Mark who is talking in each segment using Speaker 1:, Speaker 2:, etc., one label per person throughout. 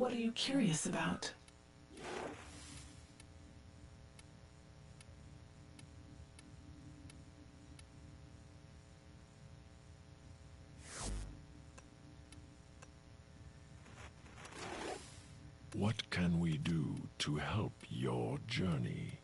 Speaker 1: What are you curious about?
Speaker 2: What can we do to help your journey?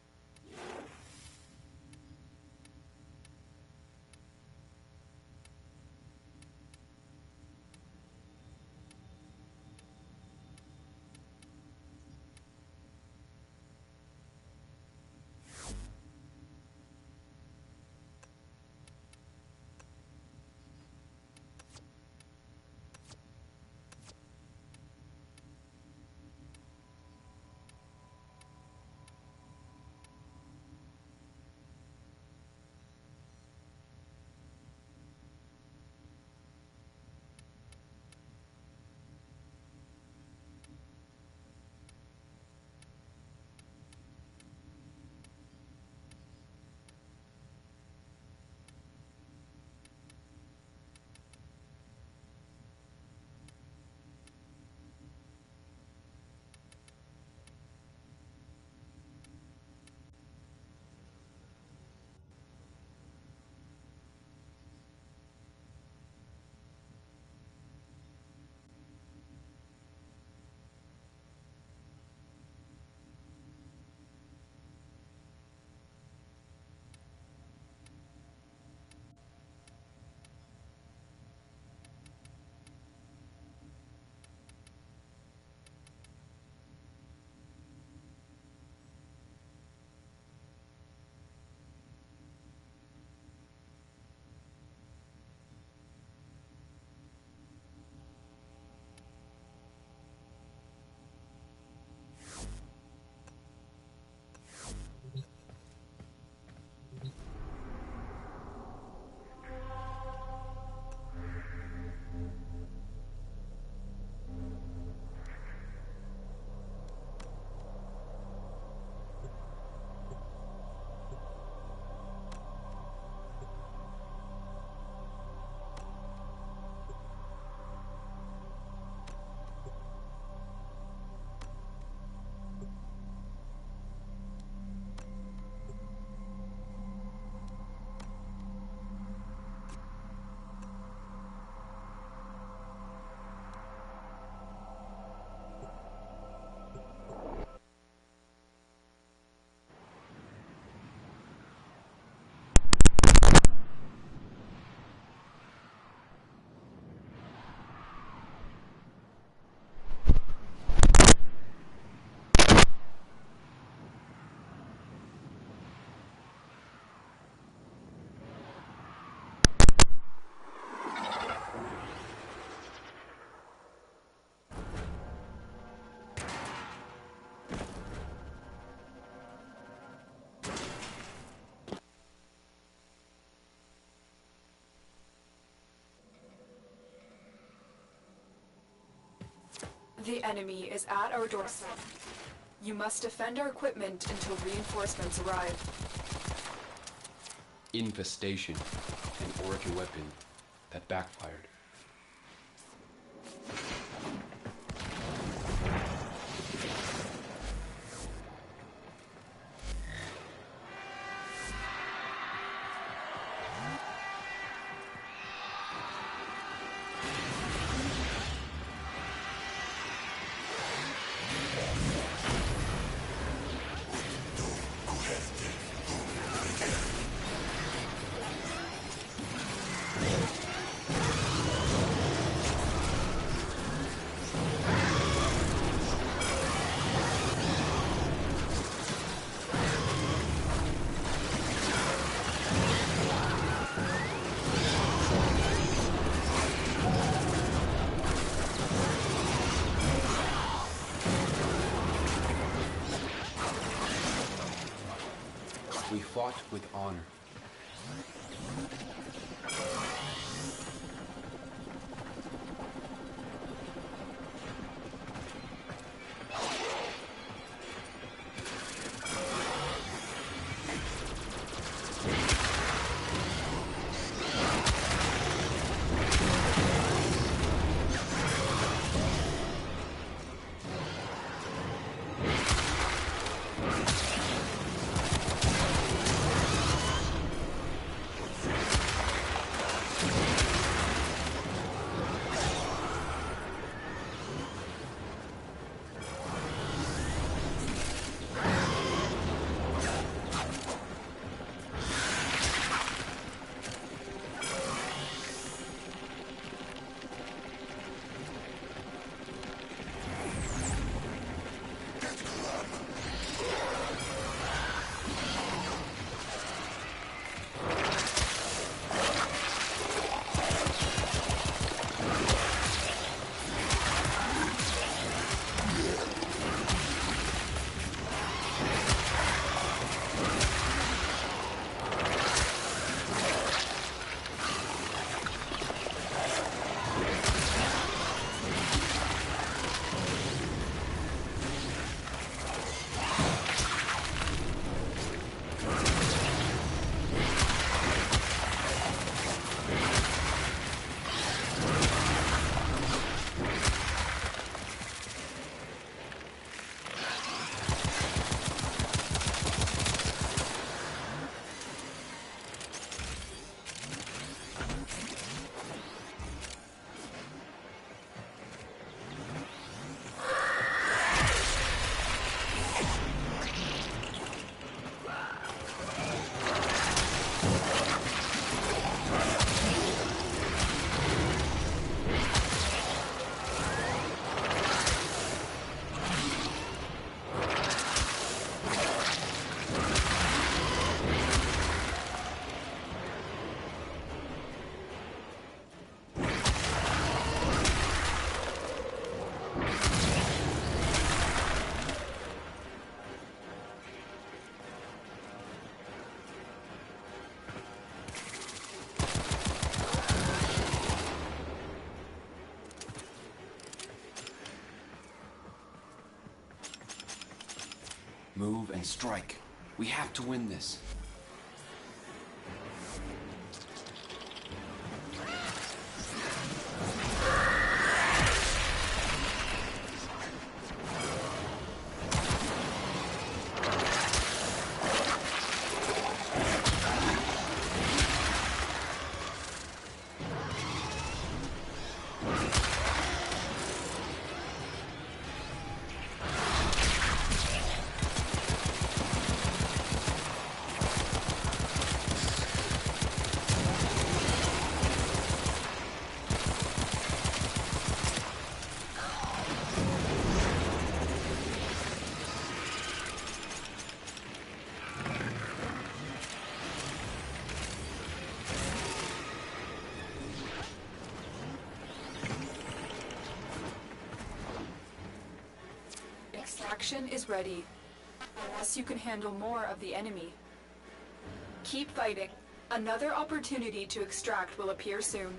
Speaker 3: The enemy is at our doorstep. You must defend our equipment until reinforcements arrive.
Speaker 4: Infestation, an origin weapon that backfired. We fought with honor. and strike. We have to win this.
Speaker 3: Extraction is ready, unless you can handle more of the enemy. Keep fighting. Another opportunity to extract will appear soon.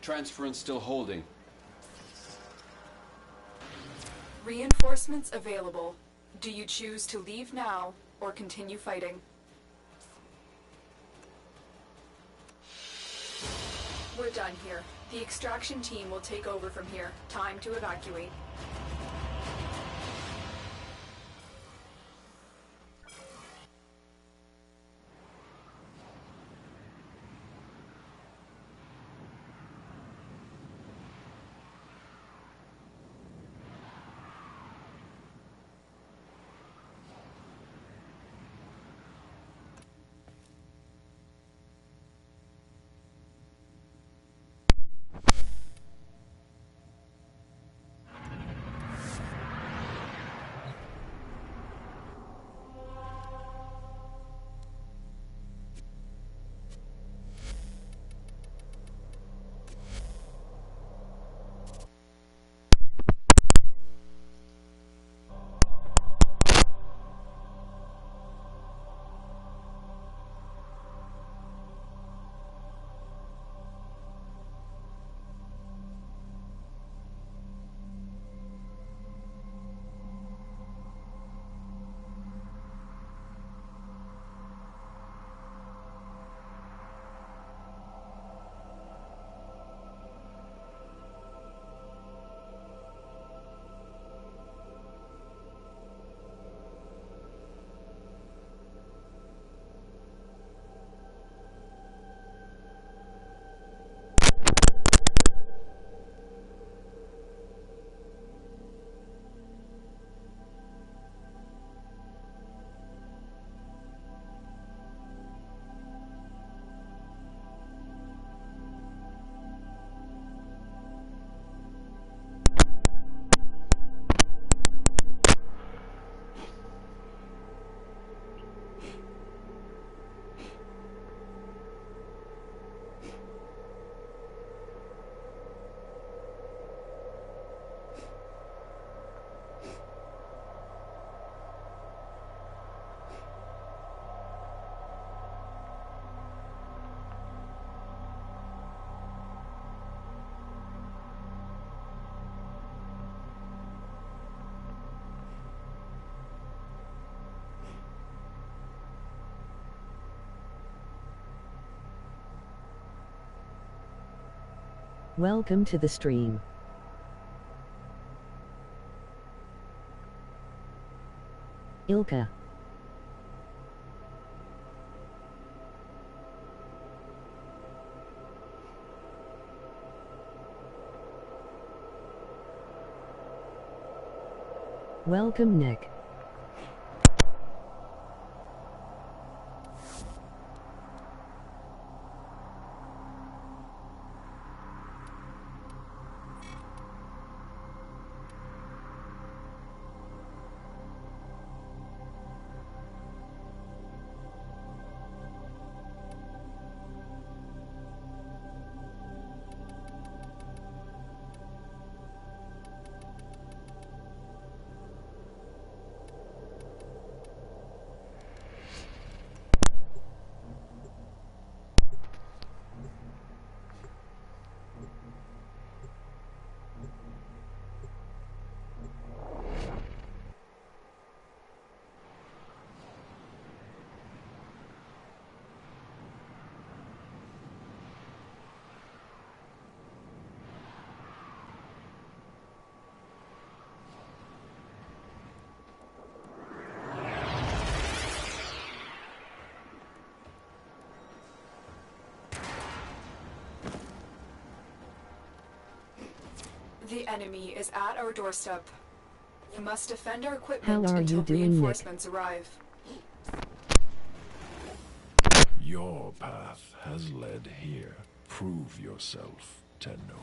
Speaker 4: Transference still holding.
Speaker 3: Reinforcements available. Do you choose to leave now or continue fighting? We're done here. The extraction team will take over from here. Time to evacuate.
Speaker 1: Welcome to the stream. Ilka. Welcome, Nick.
Speaker 3: The enemy is at our doorstep. We must defend our
Speaker 1: How
Speaker 3: equipment
Speaker 1: are
Speaker 3: until
Speaker 1: you doing, Nick?
Speaker 3: reinforcements arrive.
Speaker 2: Your path has led here. Prove yourself, Tenno.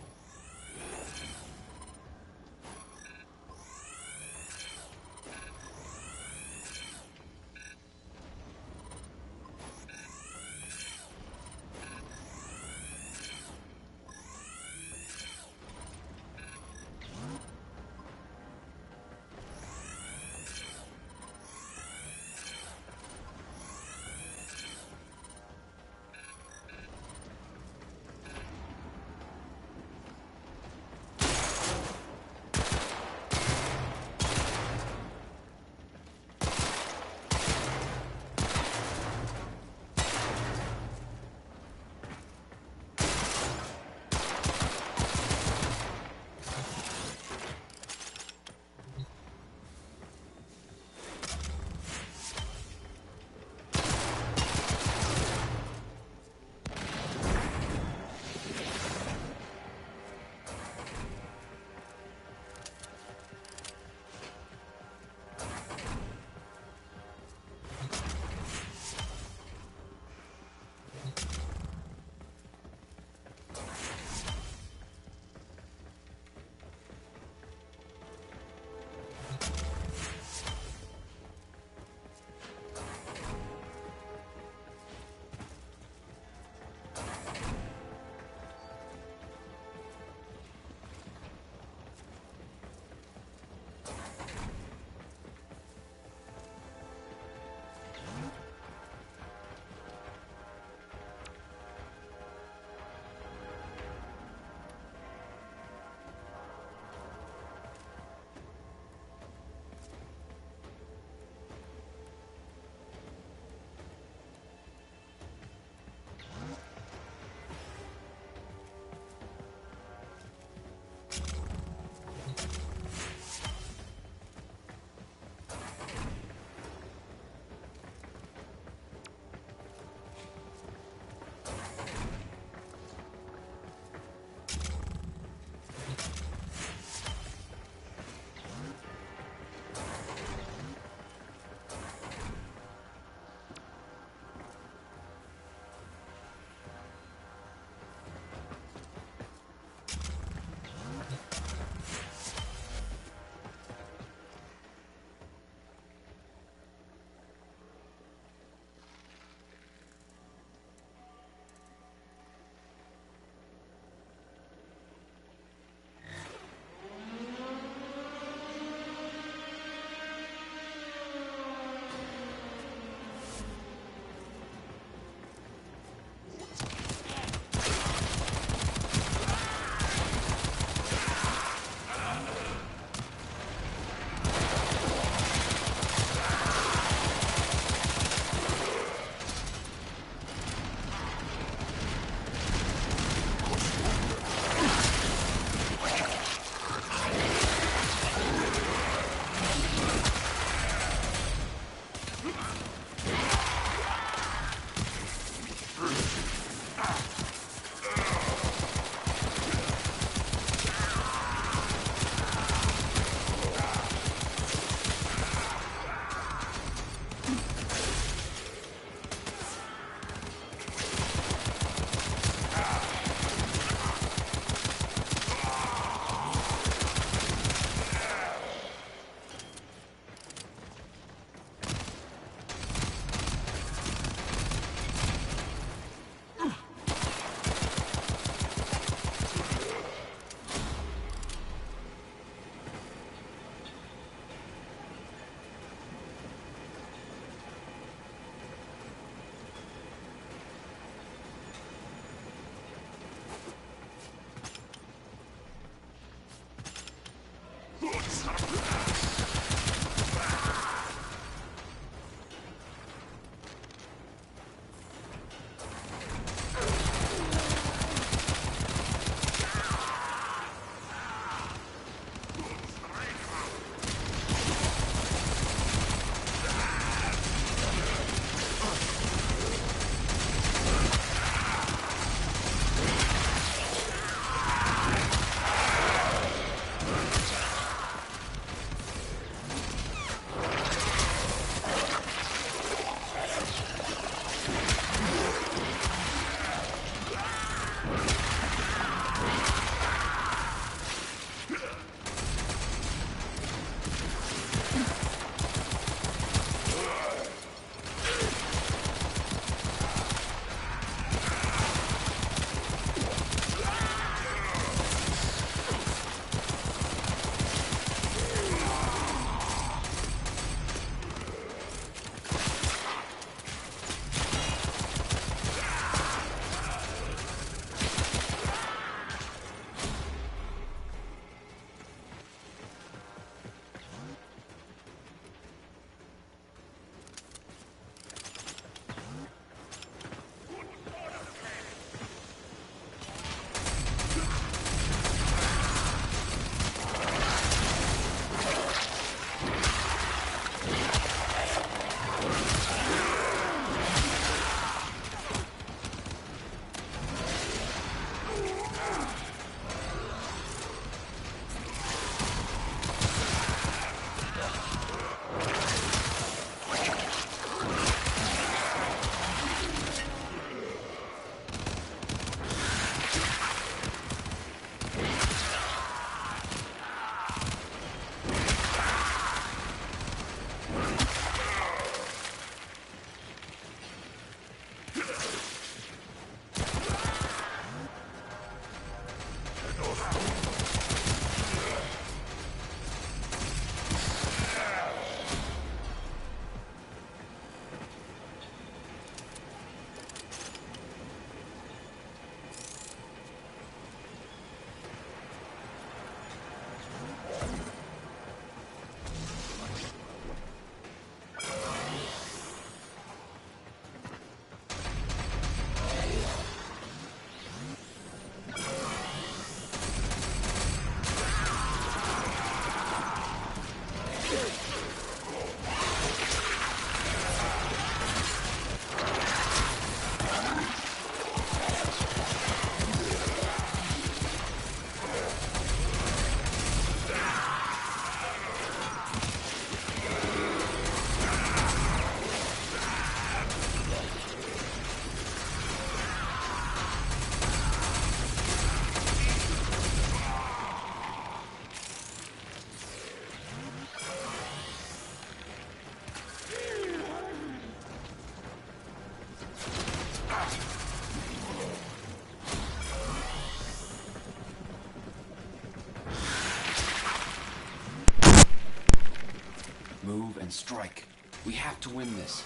Speaker 4: Move and strike. We have to win this.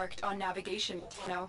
Speaker 3: marked on navigation now.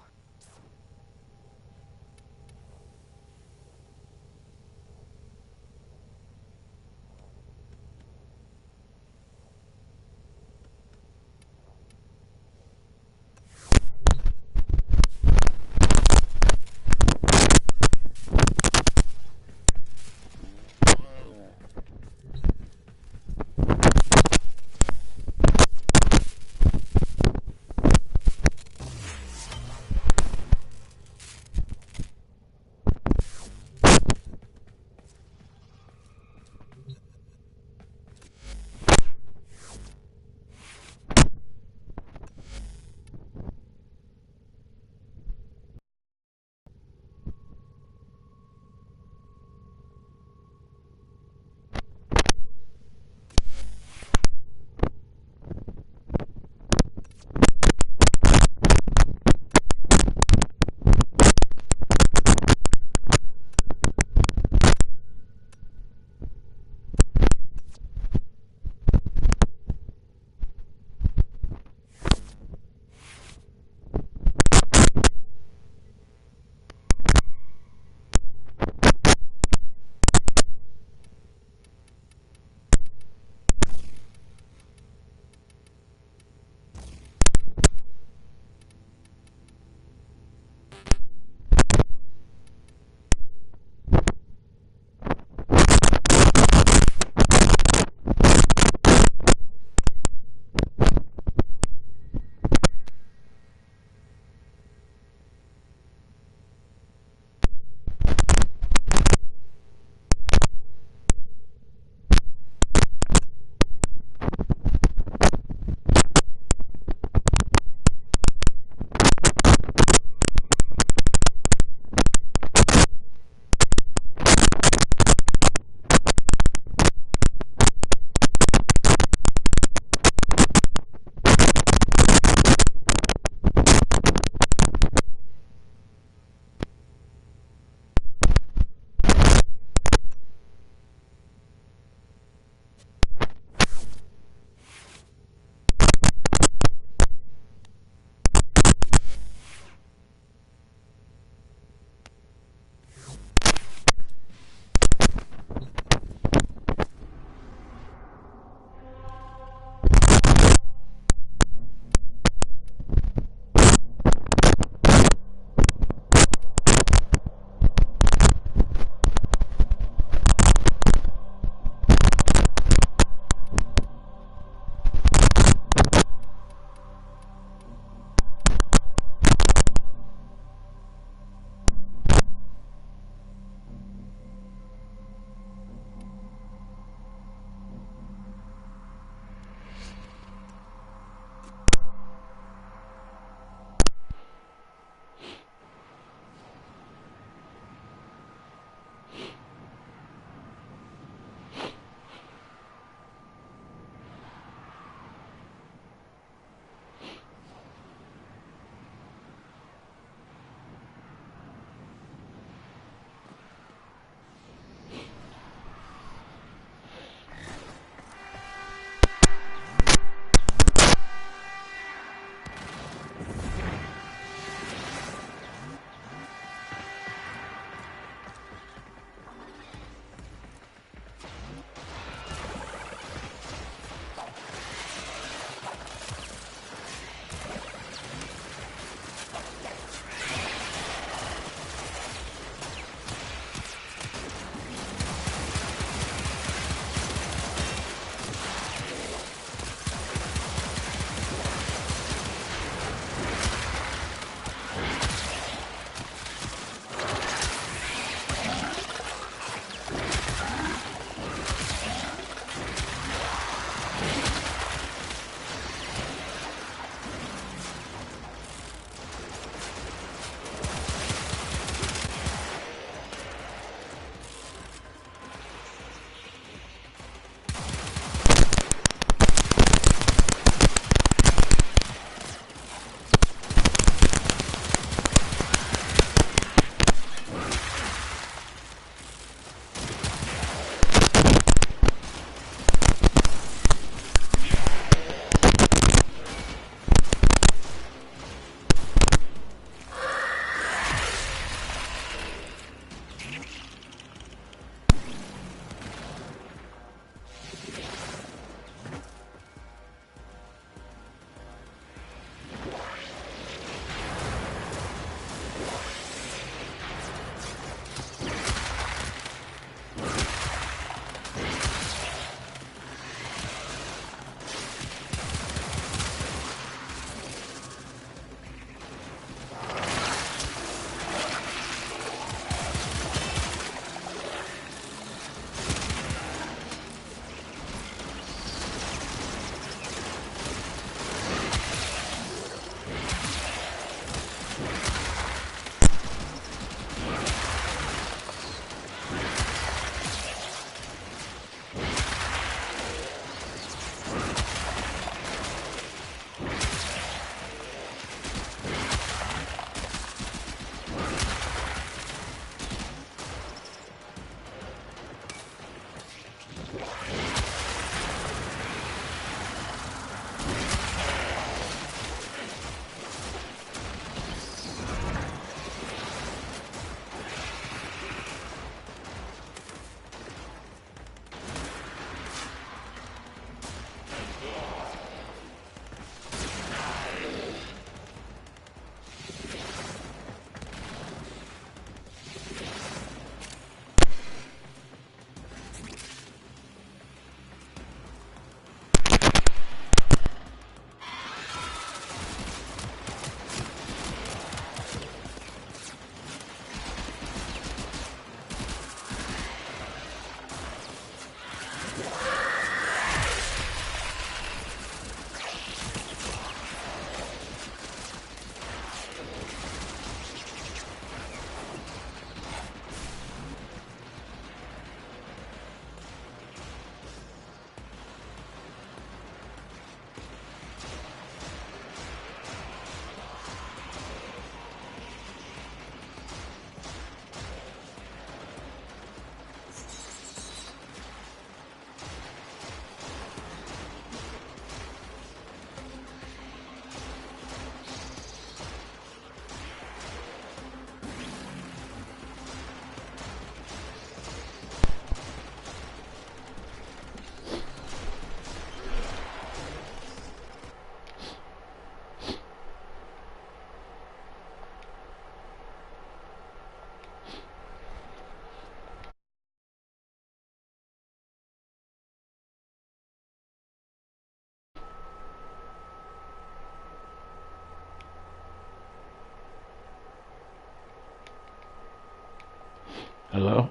Speaker 5: Hello?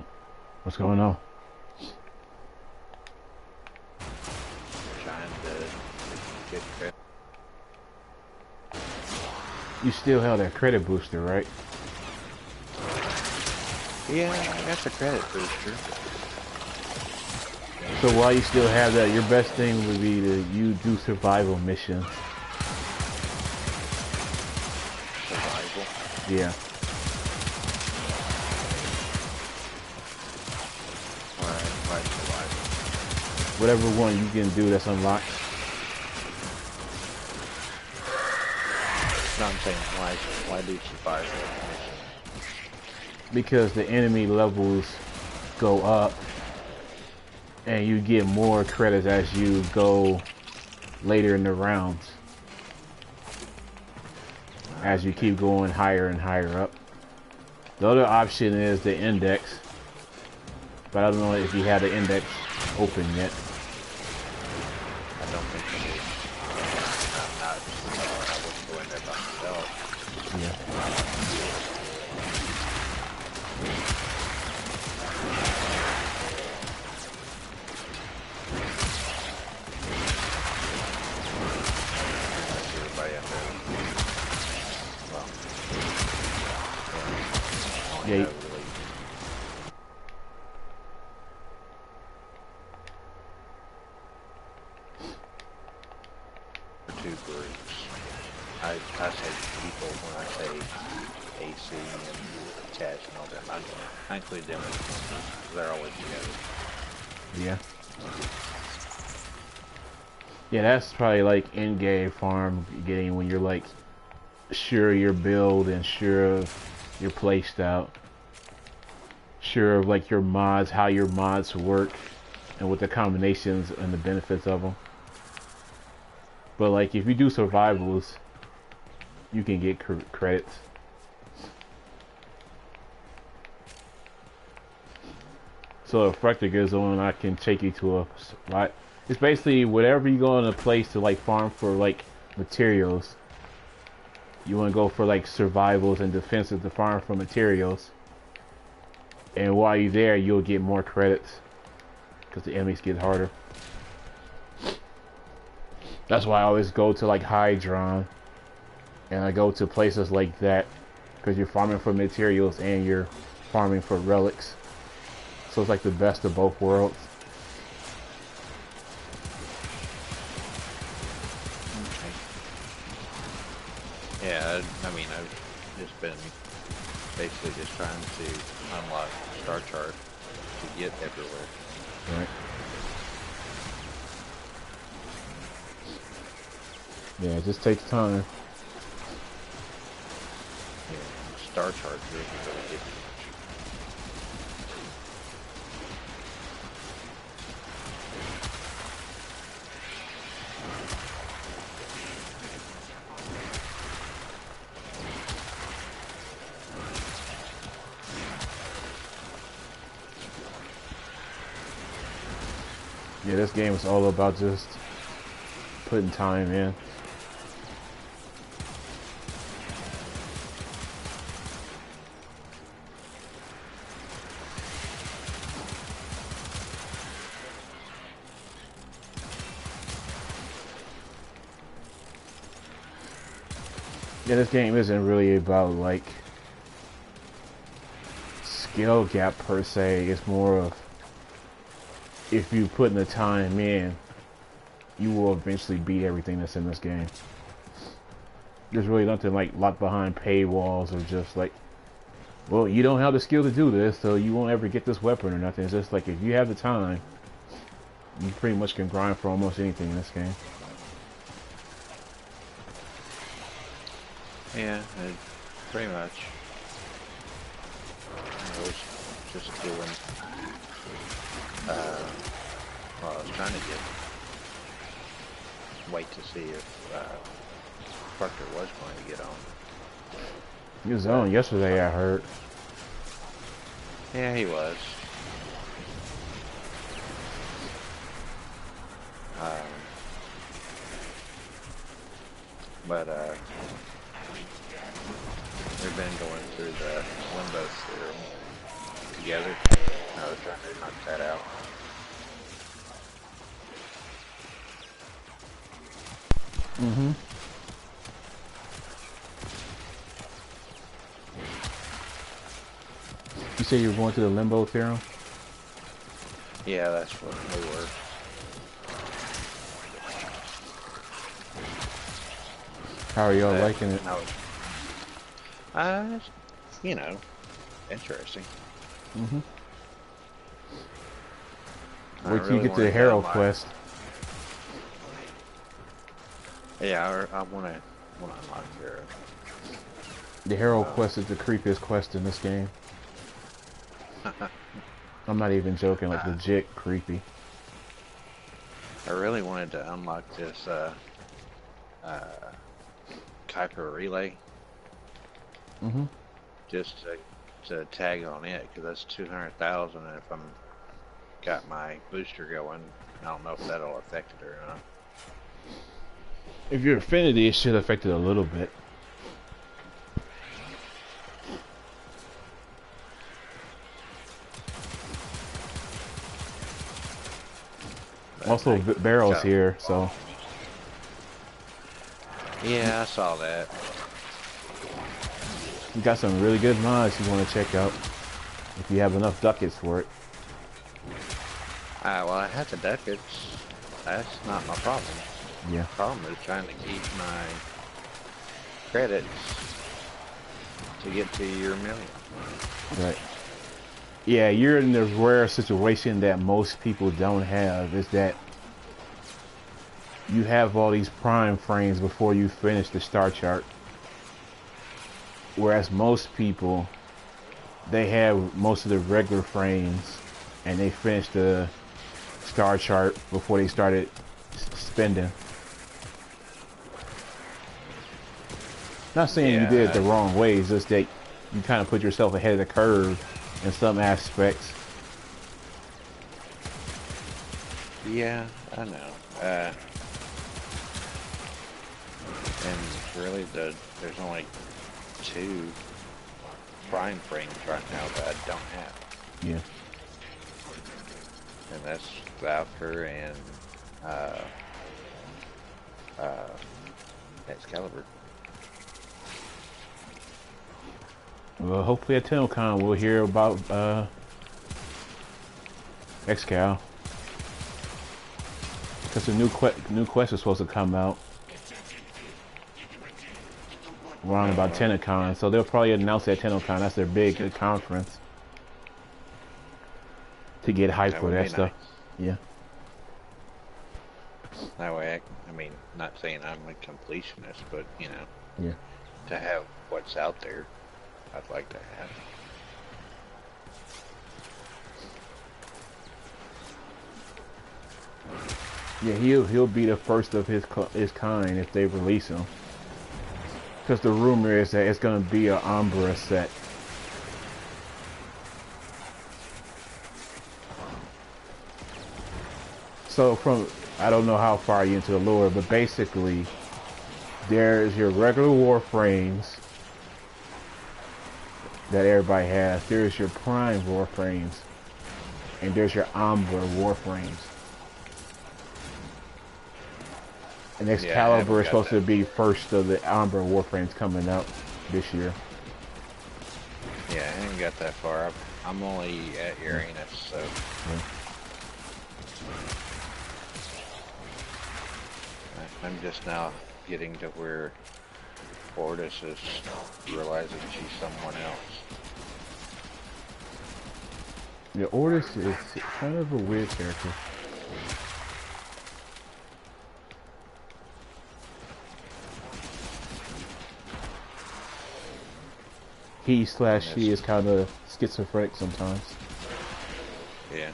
Speaker 5: What's going on?
Speaker 6: Trying to get credit.
Speaker 5: You still have that credit booster, right?
Speaker 6: Yeah, I got the credit booster.
Speaker 5: So while you still have that, your best thing would be to you do survival missions.
Speaker 6: Survival.
Speaker 5: Yeah.
Speaker 6: Alright, right, survival.
Speaker 5: Whatever one you can do that's unlocked.
Speaker 6: No, I'm saying why do survival missions?
Speaker 5: Because the enemy levels go up and you get more credits as you go later in the rounds. As you keep going higher and higher up. The other option is the index. But I don't know if you have the index open yet.
Speaker 6: I don't think it is. I'm not, I wouldn't go in there by myself.
Speaker 5: Yeah.
Speaker 6: Unless everybody out there. Well,
Speaker 5: Yeah.
Speaker 6: yeah, really. Two groups. I say people when I say AC and attached and all that. I include them in, they're always together.
Speaker 5: Yeah. Yeah, that's probably like in-game farm getting when you're like sure of your build and sure of your playstyle. Sure of like your mods, how your mods work and what the combinations and the benefits of them. But like if you do survivals, you can get credits. So if Rector goes on, I can take you to a spot. It's basically whatever you go in a place to like farm for like materials. You want to go for like survivals and defensive to farm for materials. And while you're there, you'll get more credits because the enemies get harder. That's why I always go to like Hydron, and I go to places like that because you're farming for materials and you're farming for relics. So it's like the best of both worlds.
Speaker 6: Okay. Yeah, I mean, I've just been basically just trying to unlock Star Chart to get everywhere.
Speaker 5: Right. Yeah, it just takes time.
Speaker 6: Yeah, Star Chart doesn't really get much.
Speaker 5: Yeah, this game is all about just putting time in. Yeah, this game isn't really about like skill gap per se. It's more of if you put in the time in, you will eventually beat everything that's in this game. There's really nothing like locked behind paywalls or just like, well, you don't have the skill to do this, so you won't ever get this weapon or nothing. It's just like if you have the time, you pretty much can grind for almost anything in this game.
Speaker 6: Yeah, pretty much. I was just doing, well, I was trying to wait to see if Parker was going to get on.
Speaker 5: He was on yesterday, I heard.
Speaker 6: Yeah, he was. But they've been going through the limbo theorem. together. I was trying to knock that out.
Speaker 5: Mm-hmm. You say you were going to the limbo theorem?
Speaker 6: Yeah, that's what we were.
Speaker 5: How are y'all liking it?
Speaker 6: No. You know, interesting.
Speaker 5: Mm-hmm.
Speaker 6: I
Speaker 5: Wait till
Speaker 6: really
Speaker 5: you get to the
Speaker 6: wanted
Speaker 5: Herald
Speaker 6: unlock-
Speaker 5: quest.
Speaker 6: Yeah, I want to unlock Hero.
Speaker 5: The Herald quest is the creepiest quest in this game. I'm not even joking, like legit creepy.
Speaker 6: I really wanted to unlock this Kuiper relay.
Speaker 5: Mm-hmm.
Speaker 6: Just to tag on it, because that's 200,000, and if I'm got my booster going, I don't know if that'll affect it or not.
Speaker 5: If your affinity, it should affect it a little bit.
Speaker 6: But
Speaker 5: Also, Barrel's here, so
Speaker 6: yeah, I saw that.
Speaker 5: you got some really good mods you want to check out if you have enough ducats for it.
Speaker 6: Well, I had the ducats. That's not my problem.
Speaker 5: Yeah.
Speaker 6: The problem is trying to keep my credits to get to your million.
Speaker 5: Right. Yeah, you're in the rare situation that most people don't have, is that you have all these prime frames before you finish the star chart. Whereas most people, they have most of the regular frames and they finish the star chart before they started spending. Not saying you did it the wrong way, it's just that you kind of put yourself ahead of the curve in some aspects.
Speaker 6: Yeah, I know. And really, there's only 2 prime frames right now that I don't have.
Speaker 5: Yeah.
Speaker 6: And that's Valkyr and Excalibur.
Speaker 5: Well, hopefully at TennoCon we'll hear about Excal. Because the new quest is supposed to come out around about TennoCon, so they'll probably announce it at TennoCon. That's their big conference to get hype for that stuff.
Speaker 6: Nice.
Speaker 5: Yeah.
Speaker 6: That way, I mean, not saying I'm a completionist, but you know,
Speaker 5: Yeah.
Speaker 6: to have what's out there, I'd like to have.
Speaker 5: Yeah, he'll be the first of his kind if they release him. Because the rumor is that it's gonna be an Umbra set. So I don't know how far you into the lore, but basically, there's your regular Warframes that everybody has. There's your Prime Warframes, and there's your Umbra Warframes. And Excalibur is supposed to be first of the Umbra Warframes coming out this year.
Speaker 6: Yeah, I haven't got that far. I'm only at Uranus, so.
Speaker 5: Yeah.
Speaker 6: I'm just now getting to where Ortis is realizing she's someone else.
Speaker 5: Yeah, Ortis is kind of a weird character. He/she is kind of schizophrenic sometimes.
Speaker 6: Yeah.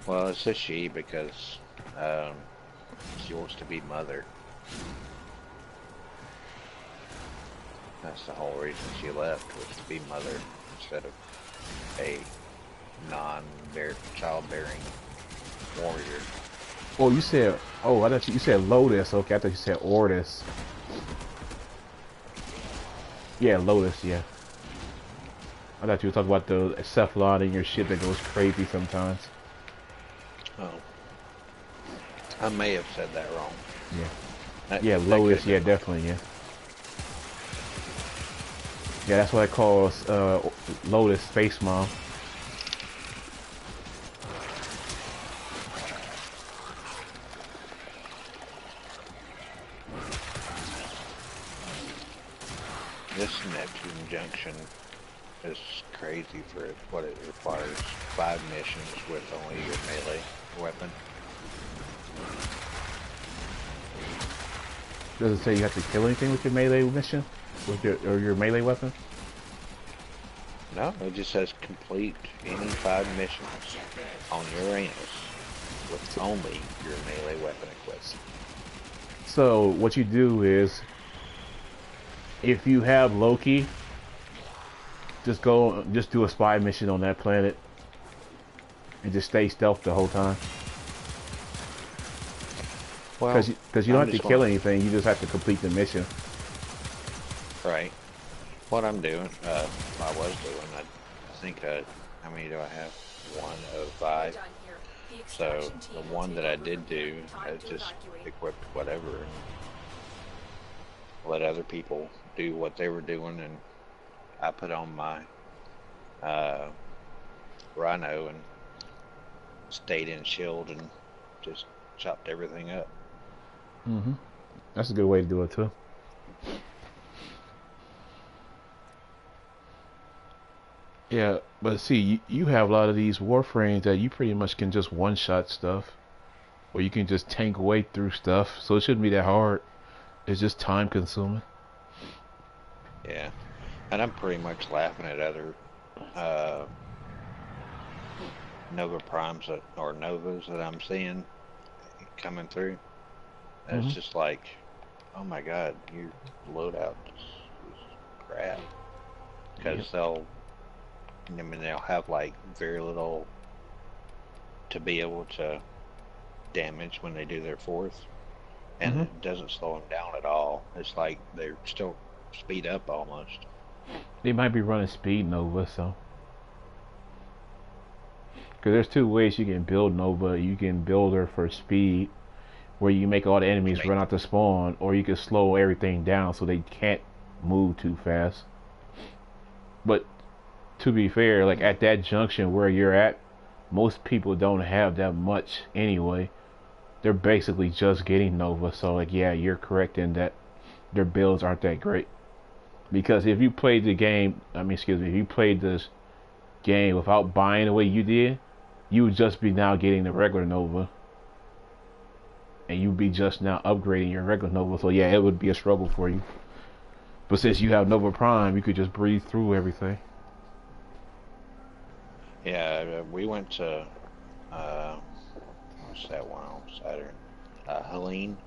Speaker 6: Well, it's a she because she wants to be mother. That's the whole reason she left, was to be mother instead of a childbearing warrior.
Speaker 5: Oh, you said, oh, I thought you said Lotus. Okay, I thought you said Ortis. Yeah, Lotus, yeah. I thought you were talking about the Cephalon in your ship that goes crazy sometimes.
Speaker 6: Oh, I may have said that wrong.
Speaker 5: Yeah. Yeah,
Speaker 6: That
Speaker 5: Lotus,
Speaker 6: could
Speaker 5: yeah,
Speaker 6: have been
Speaker 5: definitely, yeah. Yeah, that's what I call Lotus Space Mom.
Speaker 6: this Neptune Junction is crazy for what it requires. 5 missions with only your melee weapon.
Speaker 5: Does it say you have to kill anything with your melee mission? With your melee weapon?
Speaker 6: No, it just says complete any 5 missions on Uranus with only your melee weapon equipped.
Speaker 5: So what you do is, if you have Loki, just do a spy mission on that planet, and just stay stealth the whole time.
Speaker 6: Well,
Speaker 5: Because you don't have to kill anything, you just have to complete the mission.
Speaker 6: Right. What I'm doing, I was doing, I think, how many do I have? 1 of 5. So, the one that I did do, I just equipped whatever and let other people do what they were doing, and I put on my Rhino and stayed in shield and just chopped everything up.
Speaker 5: Mm-hmm. That's a good way to do it too. Yeah, but see, you have a lot of these Warframes that you pretty much can just one-shot stuff, or you can just tank away through stuff, so it shouldn't be that hard. It's just time-consuming.
Speaker 6: Yeah, and I'm pretty much laughing at other Nova Primes or Novas that I'm seeing coming through. And it's just like, oh my god, your loadout is crap. Because they'll have like very little to be able to damage when they do their 4th. And it doesn't slow them down at all. It's like they're still speed up almost.
Speaker 5: They might be running speed Nova, so. Because there's 2 ways you can build Nova. You can build her for speed, where you make all the enemies run out to spawn, or you can slow everything down so they can't move too fast. But to be fair, like at that junction where you're at, most people don't have that much anyway. They're basically just getting Nova, so like yeah, you're correct in that their builds aren't that great. Because if you played the game, if you played this game without buying the way you did, you would just be now getting the regular Nova. And you'd be just now upgrading your regular Nova, so yeah, it would be a struggle for you. But since you have Nova Prime, you could just breeze through everything.
Speaker 6: Yeah, we went to, what's that one on Saturn? Helene.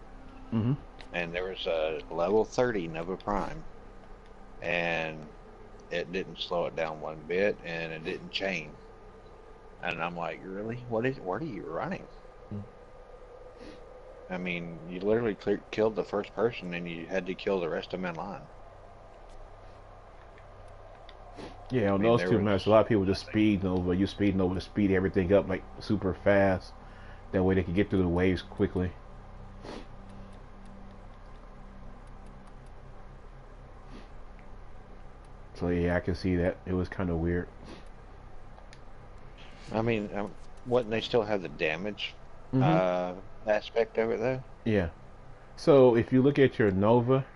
Speaker 6: And there was a level 30 Nova Prime. And it didn't slow it down one bit, and it didn't chain. And I'm like, really? What are you running? I mean, you literally killed the first person, and you had to kill the rest of them in line.
Speaker 5: Yeah, on those 2 maps, a lot of people just speed Nova. You speed Nova to speed everything up like super fast. That way they can get through the waves quickly. So yeah, I can see that. It was kind of weird.
Speaker 6: I mean, wouldn't they still have the damage aspect of it, though?
Speaker 5: Yeah. So if you look at your Nova,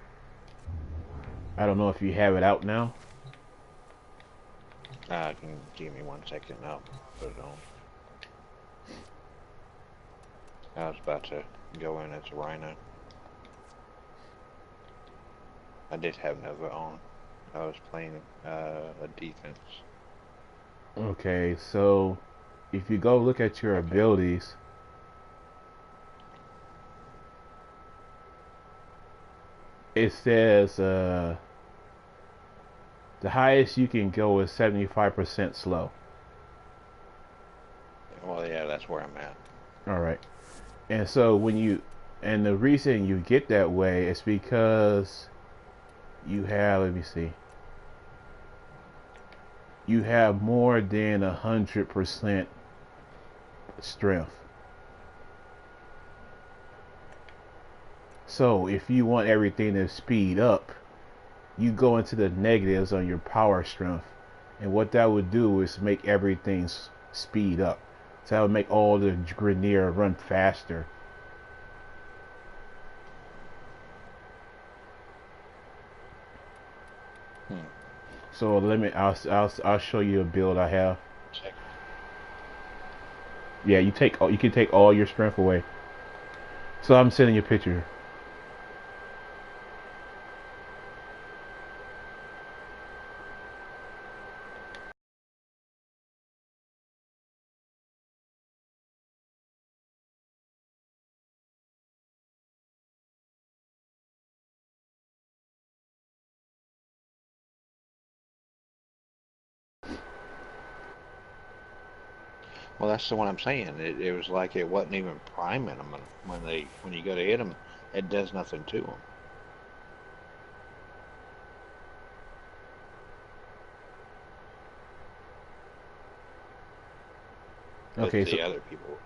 Speaker 5: I don't know if you have it out now.
Speaker 6: Can give me 1 second. I'll put it on. I was about to go in as a Rhino. I did have Nova on. I was playing a defense.
Speaker 5: Okay, so if you go look at your abilities, it says the highest you can go is 75% slow.
Speaker 6: Well, yeah, that's where I'm at.
Speaker 5: Alright. And so and the reason you get that way is because you have, let me see. you have more than 100% strength. So if you want everything to speed up, you go into the negatives on your power strength. And what that would do is make everything speed up. So that would make all the Grineer run faster. So I'll show you a build I have.
Speaker 6: Check.
Speaker 5: Yeah, you can take all your strength away. So I'm sending you a picture.
Speaker 6: Well, that's the one I'm saying. It was like it wasn't even priming them when you go to hit them, it does nothing to them. But
Speaker 5: Okay,
Speaker 6: the other people,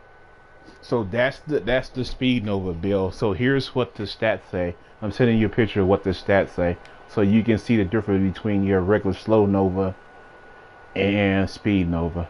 Speaker 5: so that's the speed nova build. So here's what the stats say. I'm sending you a picture of what the stats say, so you can see the difference between your regular slow nova and speed nova.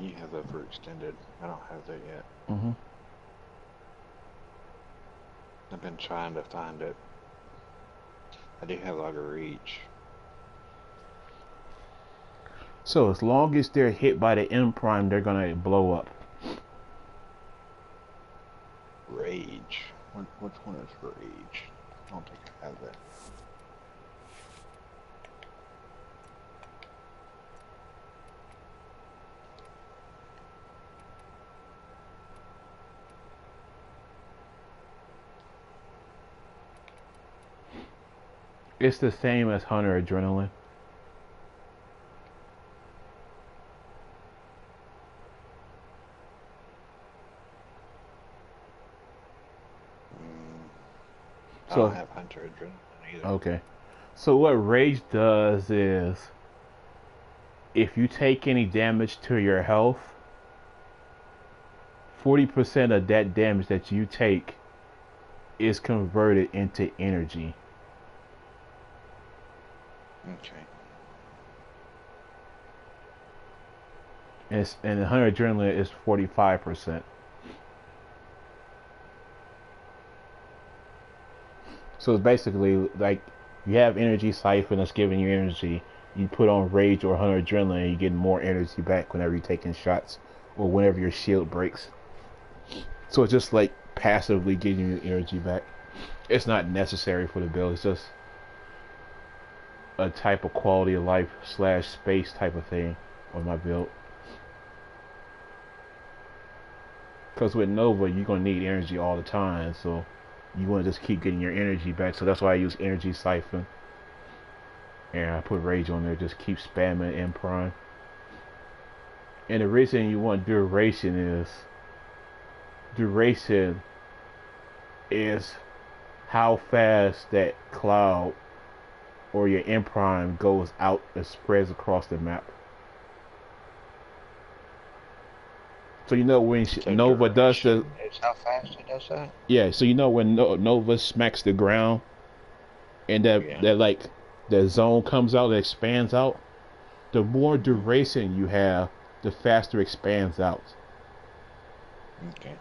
Speaker 6: you have that for extended. I don't have that yet.
Speaker 5: hmm
Speaker 6: I've been trying to find it. I do have like a reach.
Speaker 5: So as long as they're hit by the M prime, they're gonna blow up.
Speaker 6: Rage. Which one is rage? I don't think I have that.
Speaker 5: It's the same as Hunter Adrenaline.
Speaker 6: I don't
Speaker 5: So
Speaker 6: have Hunter Adrenaline either.
Speaker 5: okay. So what Rage does is, if you take any damage to your health, 40% of that damage that you take is converted into energy.
Speaker 6: Okay.
Speaker 5: And 100 adrenaline is 45%. So it's basically like you have energy siphon that's giving you energy. You put on rage or 100 adrenaline, and you get more energy back whenever you're taking shots or whenever your shield breaks. So it's just like passively getting you energy back. It's not necessary for the build. It's just a type of quality of life / space type of thing on my build. Because with Nova, you're going to need energy all the time. So you want to just keep getting your energy back. So that's why I use Energy Siphon. And I put Rage on there. Just keep spamming M Prime. And the reason you want duration is how fast that cloud or your M Prime goes out and spreads across the map. So you know when
Speaker 6: So
Speaker 5: Nova does the
Speaker 6: duration is how fast it does that?
Speaker 5: yeah. So you know when Nova smacks the ground and
Speaker 6: Yeah.
Speaker 5: that like the zone comes out, it expands out. The more duration you have, the faster it expands out.
Speaker 6: Okay.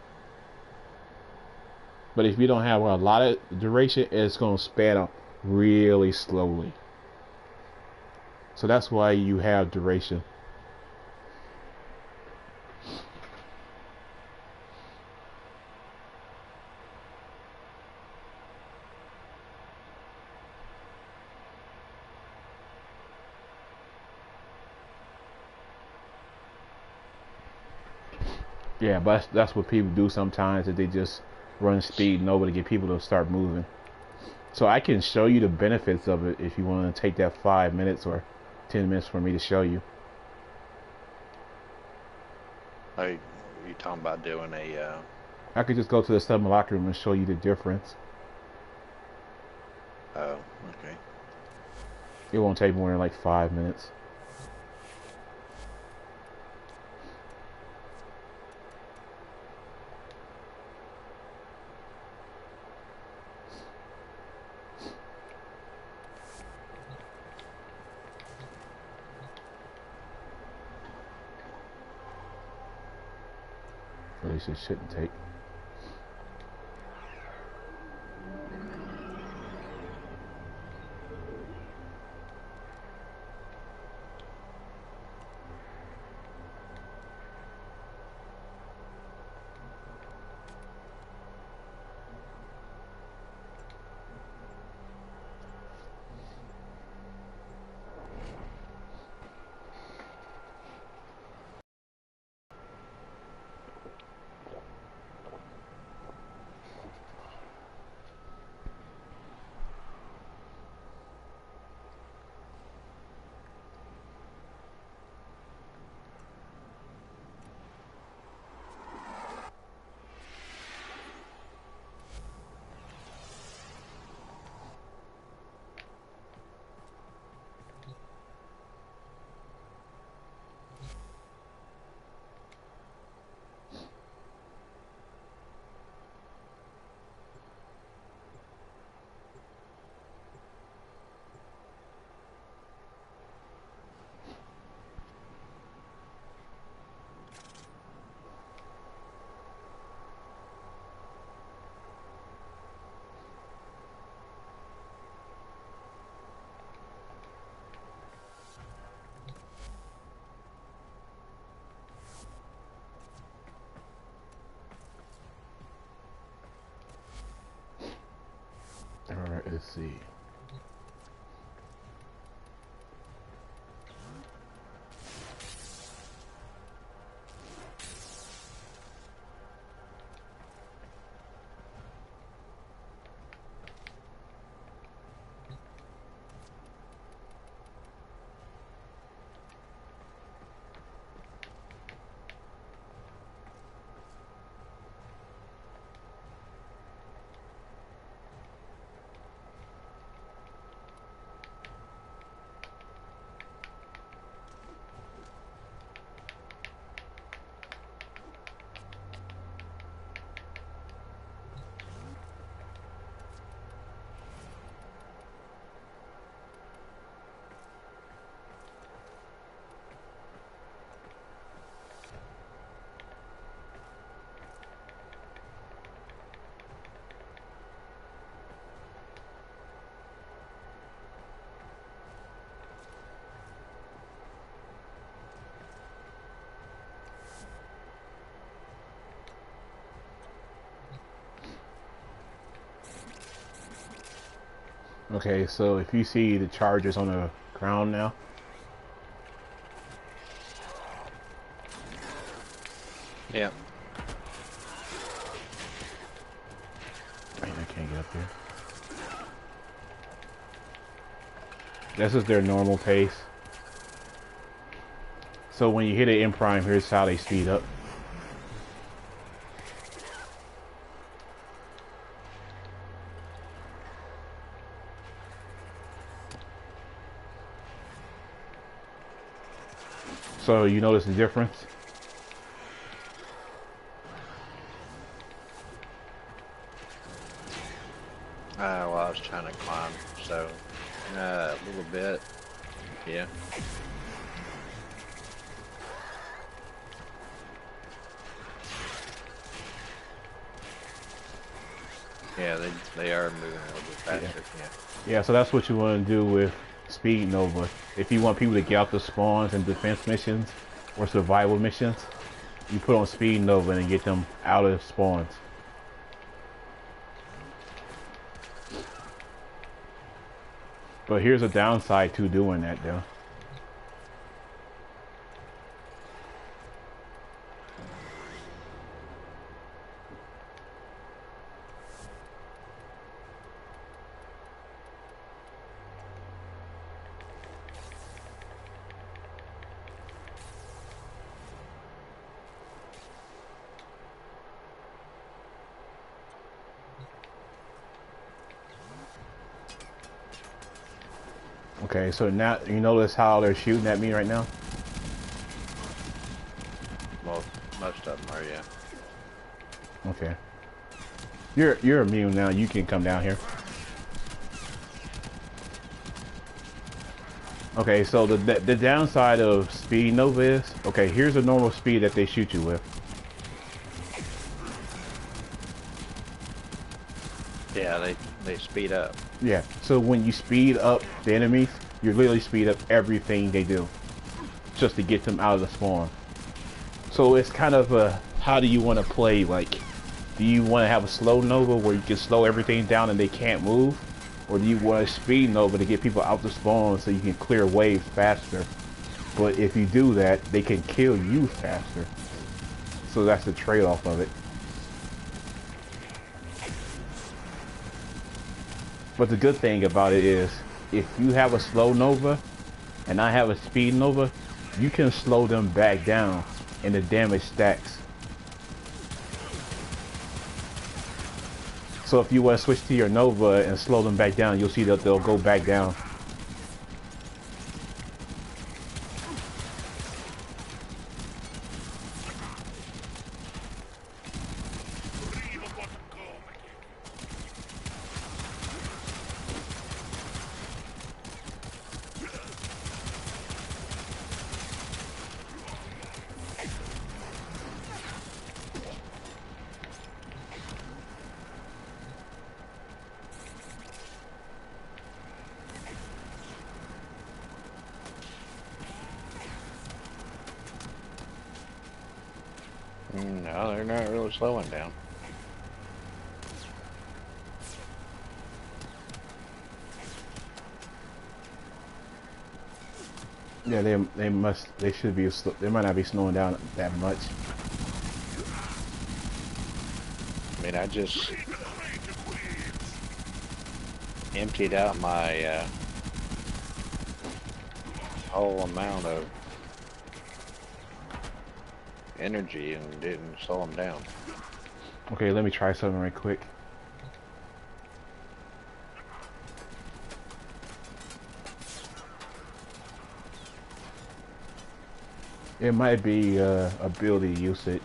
Speaker 5: But if you don't have a lot of duration, it's gonna span out really slowly. So that's why you have duration. Yeah, but that's what people do sometimes. That they just run speed nova to get people to start moving. So I can show you the benefits of it if you want to take that 5 minutes or 10 minutes for me to show you.
Speaker 6: Are you talking about doing a?
Speaker 5: I could just go to the sub locker room and show you the difference.
Speaker 6: Oh, okay.
Speaker 5: It won't take more than like 5 minutes. At least it shouldn't take. Alright, let's see. Okay, so if you see the charges on the ground now,
Speaker 6: Yeah.
Speaker 5: man, I can't get up there. This is their normal pace. So when you hit it in prime, here's how they speed up. So you notice the difference?
Speaker 6: Well, I was trying to climb, so a little bit. Yeah. Yeah, they are moving a little bit faster. Yeah.
Speaker 5: Yeah, so that's what you want to do with Speed Nova. If you want people to get out the spawns and defense missions or survival missions, you put on Speed Nova and get them out of spawns. But here's a downside to doing that though. Okay, so now you notice how they're shooting at me right now?
Speaker 6: Most of them are, yeah.
Speaker 5: Okay. You're immune now. You can come down here. Okay, so the downside of speed nova is, okay, here's a normal speed that they shoot you with.
Speaker 6: Yeah, they speed up.
Speaker 5: Yeah, so when you speed up the enemies, you literally speed up everything they do, just to get them out of the spawn. So it's kind of a, how do you want to play? Like, do you want to have a slow nova where you can slow everything down and they can't move? Or do you want a speed nova to get people out the spawn so you can clear waves faster? But if you do that, they can kill you faster. So that's the trade-off of it. But the good thing about it is, if you have a slow nova and I have a speed nova, you can slow them back down and the damage stacks. So if you want to switch to your nova and slow them back down, you'll see that they'll go back down.
Speaker 6: No, they're not really slowing down.
Speaker 5: Yeah, they should be, they might not be slowing down that much.
Speaker 6: I mean, I just emptied out my whole amount of energy and didn't slow them down.
Speaker 5: Okay, let me try something right quick. It might be ability usage.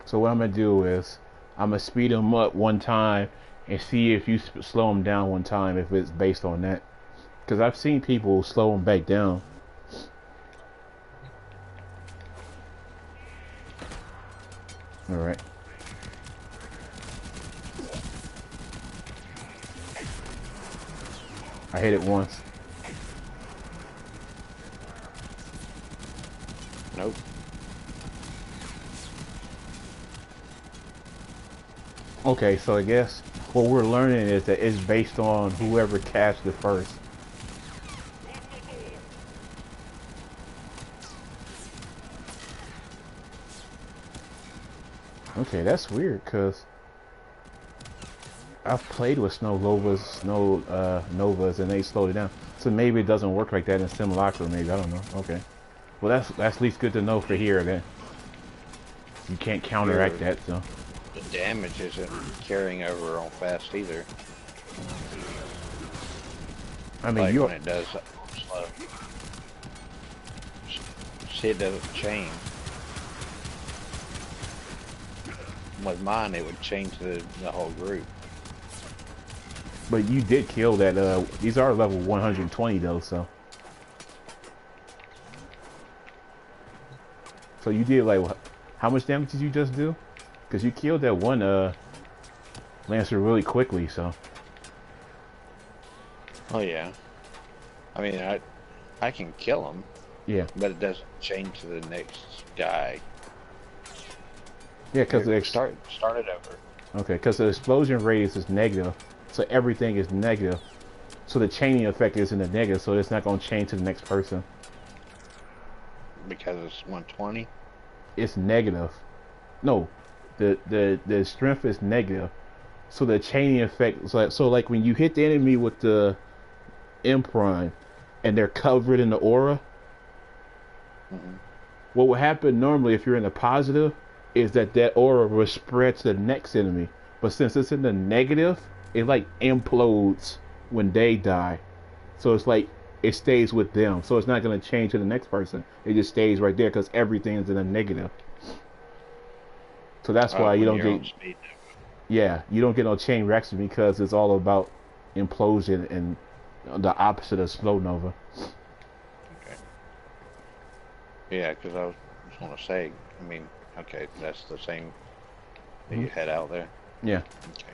Speaker 5: So what I'm gonna do is I'm gonna speed them up one time and see if you slow them down one time, if it's based on that. Because I've seen people slow them back down. All right. I hit it once.
Speaker 6: Nope.
Speaker 5: Okay, so I guess what we're learning is that it's based on whoever cast it first. Okay, that's weird, because I've played with snow novas and they slowed it down. So maybe it doesn't work like that in Simulacra, maybe, I don't know. Okay. Well, that's at least good to know for here, then. You can't counteract that, so.
Speaker 6: The damage isn't carrying over on fast either.
Speaker 5: I mean,
Speaker 6: like
Speaker 5: you
Speaker 6: when it does slow. See, it doesn't chain. With mine, it would chain to the whole group.
Speaker 5: But you did kill that, these are level 120 though, so. So you did like, how much damage did you just do? Because you killed that one, Lancer really quickly, so.
Speaker 6: Oh yeah. I mean, I can kill him.
Speaker 5: Yeah.
Speaker 6: But it doesn't chain to the next guy.
Speaker 5: Yeah, because
Speaker 6: it started over.
Speaker 5: Okay, because the explosion radius is negative, so everything is negative. So the chaining effect is in the negative, so it's not going to chain to the next person.
Speaker 6: Because it's 120?
Speaker 5: It's negative. No, the strength is negative. So the chaining effect, so like when you hit the enemy with the M prime, and they're covered in the aura, what would happen normally if you're in the positive, is that that aura will spread to the next enemy. But since it's in the negative, it like implodes when they die. So it's like it stays with them. So it's not going to change to the next person. It just stays right there because everything is in a negative. So that's why you don't get, yeah, you don't get no chain reaction because it's all about implosion and the opposite of slow nova.
Speaker 6: Okay. Yeah, because I was just want to say, I mean, okay, that's the same that you had out there.
Speaker 5: Yeah.
Speaker 6: Okay.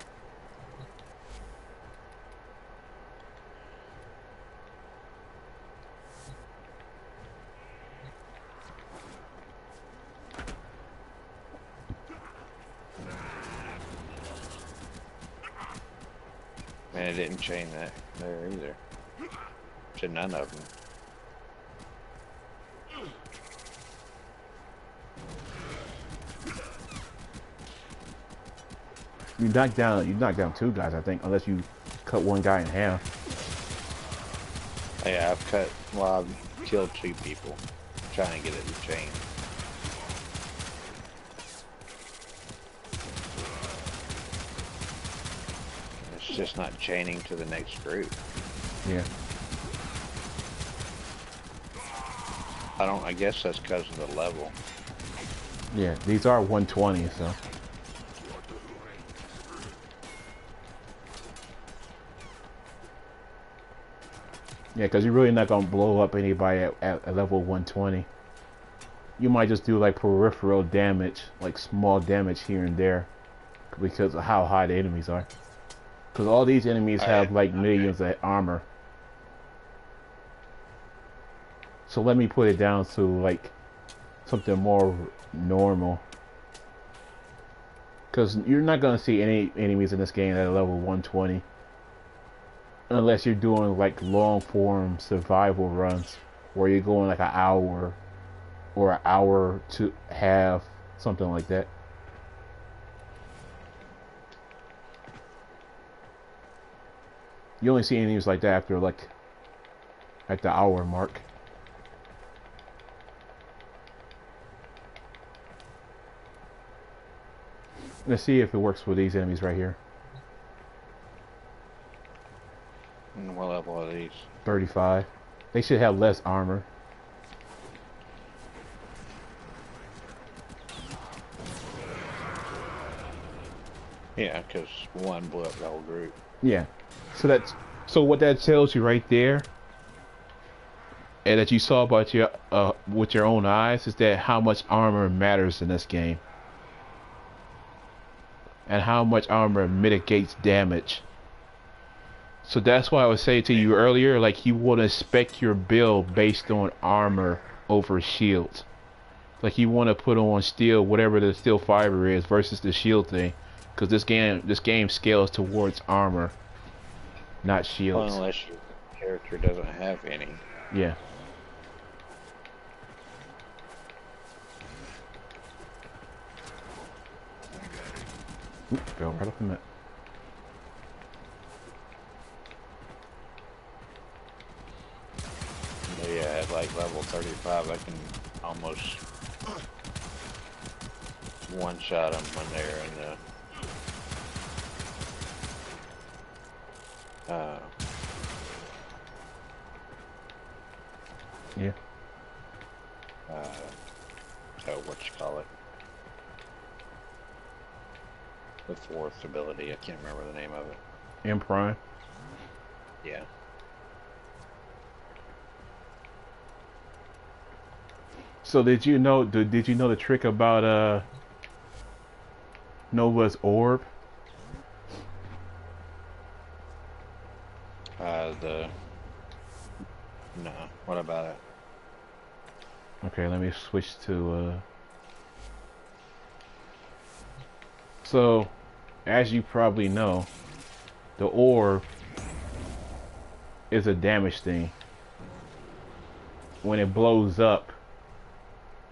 Speaker 6: Man, it didn't chain that there either. To none of them.
Speaker 5: You knock down two guys, I think, unless you cut one guy in half.
Speaker 6: Yeah, I've killed 2 people trying to get it to chain. It's just not chaining to the next group.
Speaker 5: Yeah.
Speaker 6: I guess that's because of the level.
Speaker 5: Yeah, these are 120, so. Yeah, because you're really not going to blow up anybody at level 120. You might just do like peripheral damage, like small damage here and there, because of how high the enemies are. Because all these enemies have like millions of armor. So let me put it down to like something more normal. Because you're not going to see any enemies in this game at level 120. Unless you're doing like long form survival runs where you're going like an hour or an hour to half, something like that. You only see enemies like that after like at the hour mark. Let's see if it works with these enemies right here.
Speaker 6: And what level are these?
Speaker 5: 35. They should have less armor.
Speaker 6: Yeah, because one blew up the whole group.
Speaker 5: Yeah. So what that tells you right there, and that you saw about your with your own eyes, is that how much armor matters in this game, and how much armor mitigates damage. So that's why I was saying to you earlier, like you want to spec your build based on armor over shields. Like you want to put on steel, whatever the steel fiber is, versus the shield thing, because this game scales towards armor, not shields.
Speaker 6: Well, unless your character doesn't have any.
Speaker 5: Yeah. Oop, fell right off the net.
Speaker 6: Yeah, at like level 35, I can almost one-shot them when they're in the
Speaker 5: Yeah.
Speaker 6: what you call it? The 4th ability. I can't remember the name of it.
Speaker 5: M Prime.
Speaker 6: Yeah.
Speaker 5: So did you know the trick about Nova's orb?
Speaker 6: No. What about it?
Speaker 5: Okay, let me switch to So, as you probably know, the orb is a damage thing. When it blows up,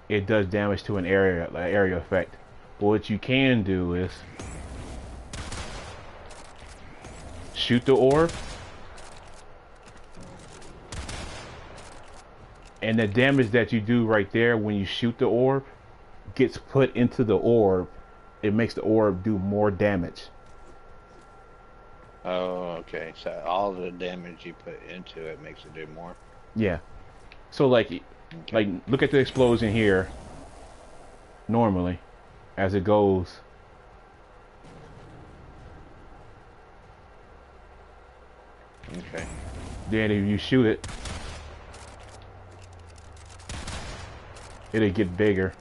Speaker 5: it does damage to an area effect. But what you can do is shoot the orb, and the damage that you do right there when you shoot the orb gets put into the orb, it makes the orb do more damage.
Speaker 6: Oh, okay. So all the damage you put into it makes it do more.
Speaker 5: Yeah. So like look at the explosion here. Normally, as it goes.
Speaker 6: Okay.
Speaker 5: Then if you shoot it, it'll get bigger.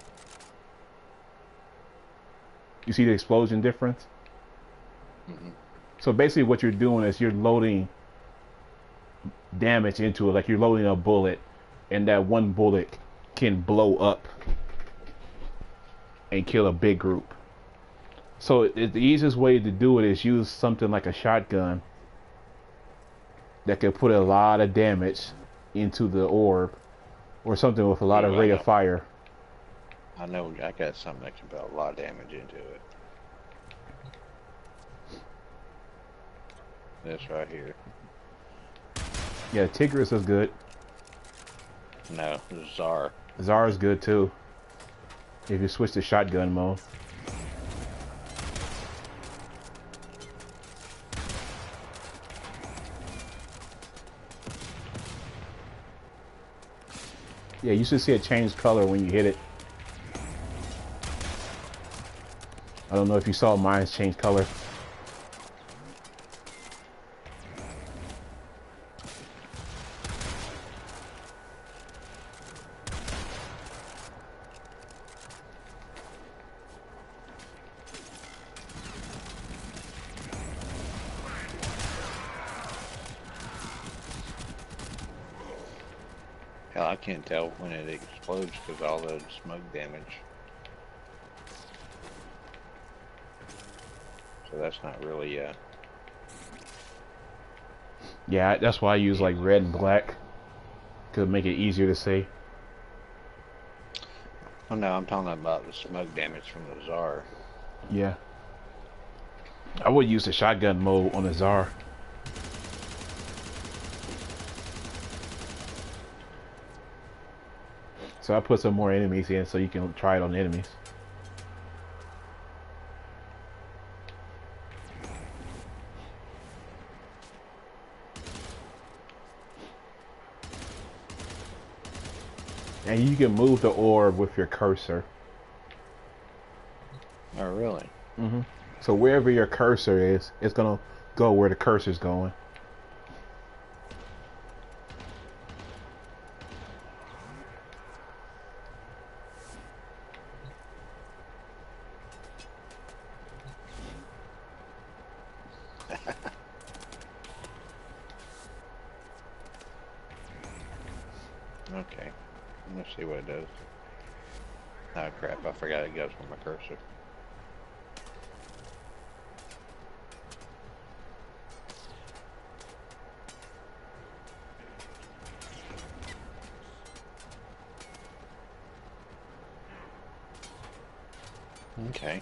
Speaker 5: You see the explosion difference?
Speaker 6: Mm-hmm.
Speaker 5: So basically what you're doing is you're loading damage into it, like you're loading a bullet, and that one bullet can blow up and kill a big group. So the easiest way to do it is use something like a shotgun that can put a lot of damage into the orb, or something with a lot of rate of fire.
Speaker 6: I know I got something that can put a lot of damage into it. This right here.
Speaker 5: Yeah, Tigris is good.
Speaker 6: No, Czar.
Speaker 5: Czar is good too. If you switch to shotgun mode. Yeah, you should see it change color when you hit it. I don't know if you saw mine's change color.
Speaker 6: Hell, I can't tell when it explodes because all the smoke damage. So that's not really,
Speaker 5: Yeah, that's why I use like red and black to make it easier to see.
Speaker 6: Oh no, I'm talking about the smoke damage from the Czar.
Speaker 5: Yeah. I would use the shotgun mode on the Czar. So I put some more enemies in so you can try it on enemies. And you can move the orb with your cursor.
Speaker 6: Oh really?
Speaker 5: Mm-hmm. So wherever your cursor is, it's gonna go where the cursor's going.
Speaker 6: Okay. Let's see what it does. Oh crap, I forgot it goes from my cursor. Okay.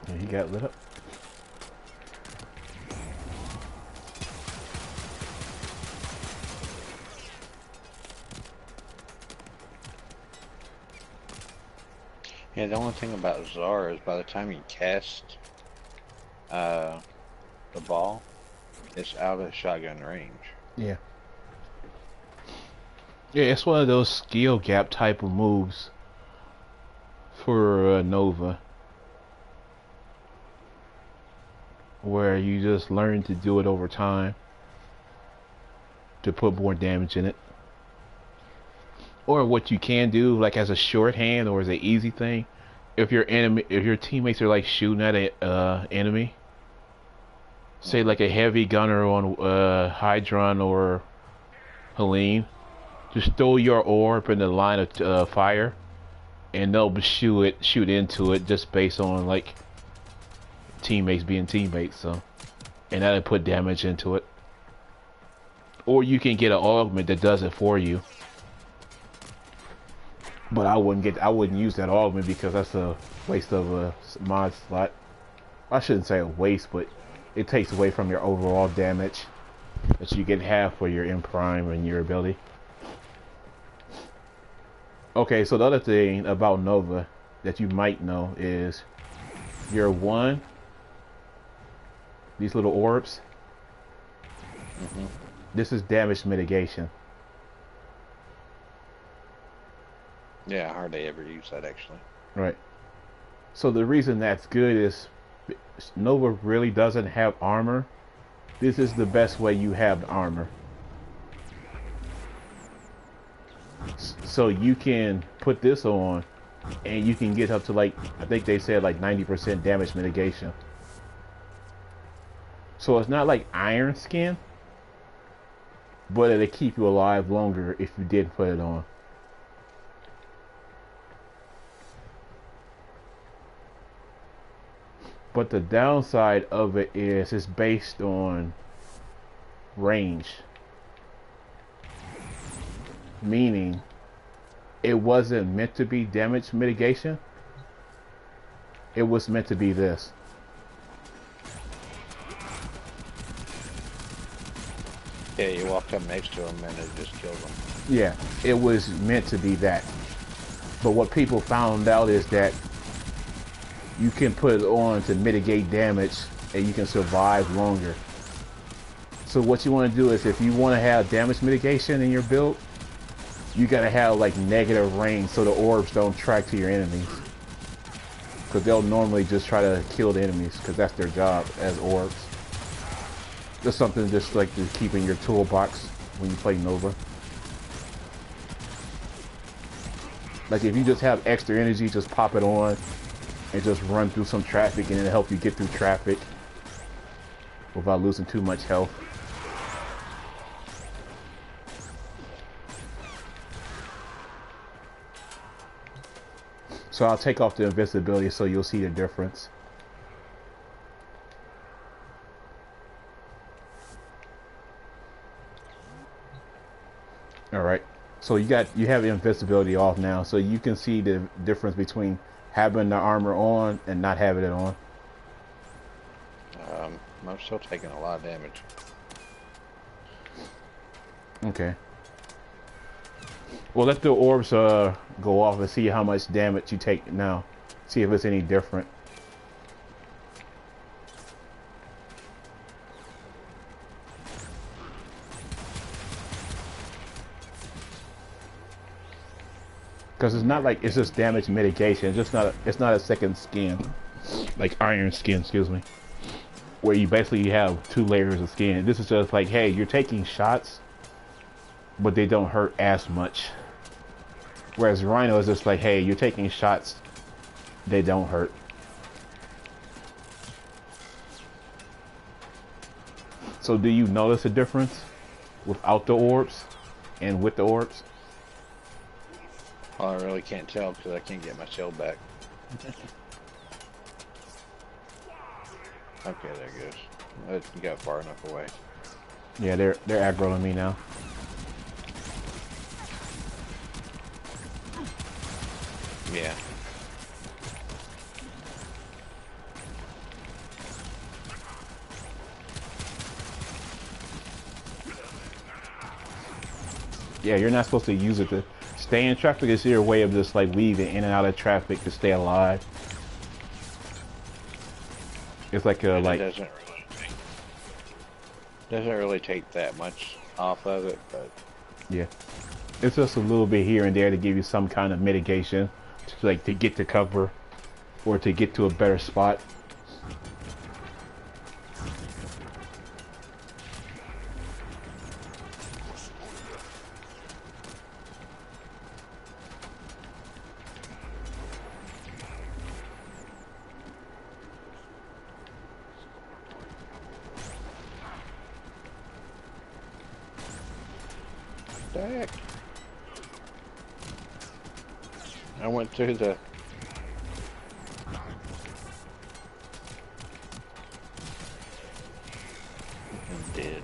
Speaker 5: Yeah, he got lit up.
Speaker 6: Yeah, the only thing about Czar is by the time you cast the ball, it's out of shotgun range.
Speaker 5: Yeah. Yeah, it's one of those skill gap type of moves for Nova, where you just learn to do it over time to put more damage in it. Or what you can do, like as a shorthand or as an easy thing, if your teammates are like shooting at a enemy, say like a heavy gunner on Hydron or Helene, just throw your orb in the line of fire, and they'll shoot into it just based on like teammates being teammates. So, and that'll put damage into it. Or you can get an augment that does it for you. But I wouldn't use that augment because that's a waste of a mod slot. I shouldn't say a waste, but it takes away from your overall damage that you can have for your in prime and your ability. Okay, so the other thing about Nova that you might know is your one, these little orbs, this is damage mitigation.
Speaker 6: Yeah, I hardly ever use that actually.
Speaker 5: Right. So the reason that's good is Nova really doesn't have armor. This is the best way you have the armor. So you can put this on and you can get up to like, I think they said like 90% damage mitigation. So it's not like iron skin, but it'll keep you alive longer if you did put it on. But the downside of it is it's based on range. Meaning it wasn't meant to be damage mitigation. It was meant to be this.
Speaker 6: Yeah, you walk up next to them and it just kills them.
Speaker 5: Yeah, it was meant to be that. But what people found out is that you can put it on to mitigate damage and you can survive longer. So what you want to do is if you want to have damage mitigation in your build, you got to have like negative range so the orbs don't track to your enemies. Because they'll normally just try to kill the enemies because that's their job as orbs. Just something just like to keep in your toolbox when you play Nova. Like if you just have extra energy, just pop it on and just run through some traffic and it'll help you get through traffic without losing too much health. So I'll take off the invisibility so you'll see the difference. Alright, so you have invisibility off now, so you can see the difference between having the armor on and not having it on.
Speaker 6: I'm still taking a lot of damage.
Speaker 5: Okay. Well, let the orbs go off and see how much damage you take now. See if it's any different. Because it's not like it's just damage mitigation. It's just not. It's not a second skin, like iron skin. Excuse me. Where you basically have two layers of skin. This is just like, hey, you're taking shots, but they don't hurt as much. Whereas Rhino is just like, hey, you're taking shots, they don't hurt. So do you notice a difference without the orbs and with the orbs?
Speaker 6: Well, I really can't tell because I can't get my shield back. Okay, there it goes. It got far enough away.
Speaker 5: Yeah, they're aggroing me now.
Speaker 6: Yeah.
Speaker 5: Yeah, you're not supposed to use it to stay in traffic. It's your way of just like weaving in and out of traffic to stay alive. It's like a like.
Speaker 6: It doesn't really take that much off of it, but
Speaker 5: Yeah, it's just a little bit here and there to give you some kind of mitigation, to get to cover, or to get to a better spot.
Speaker 6: Heck. I went through the... and did.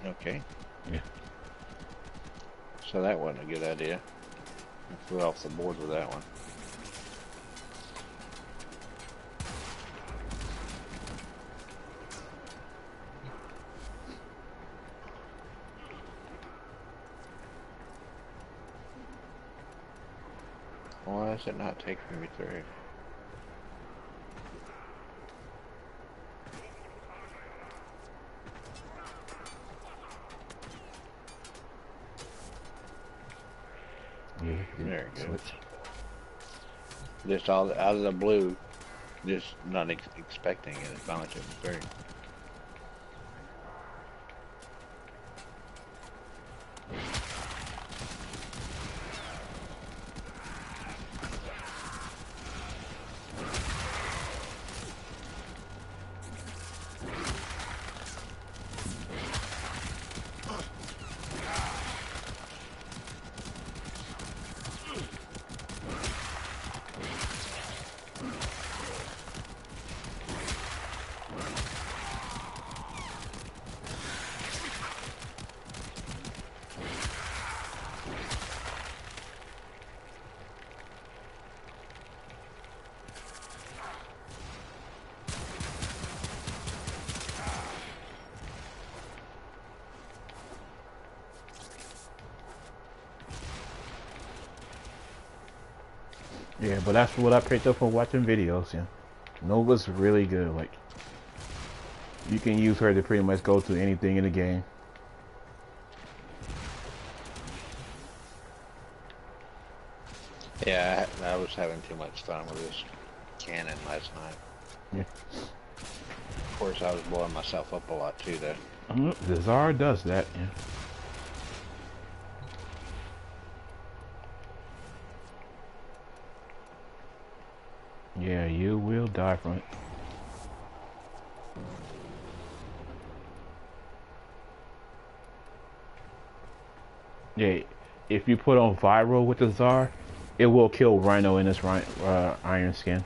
Speaker 6: Okay.
Speaker 5: Yeah.
Speaker 6: So that wasn't a good idea. I flew off the board with that one. Why is it not taking me through?
Speaker 5: Yeah.
Speaker 6: There it goes.
Speaker 5: Switch.
Speaker 6: Just all out of the blue, just not expecting it. It finally took me through.
Speaker 5: Yeah, but that's what I picked up from watching videos. Yeah, Nova's really good. Like, you can use her to pretty much go to anything in the game.
Speaker 6: Yeah, I was having too much fun with this cannon last night.
Speaker 5: Yeah.
Speaker 6: Of course, I was blowing myself up a lot too, though.
Speaker 5: The Zara does that. Yeah. Yeah, you will die from it. Yeah, if you put on viral with the Zara, it will kill Rhino in his iron skin.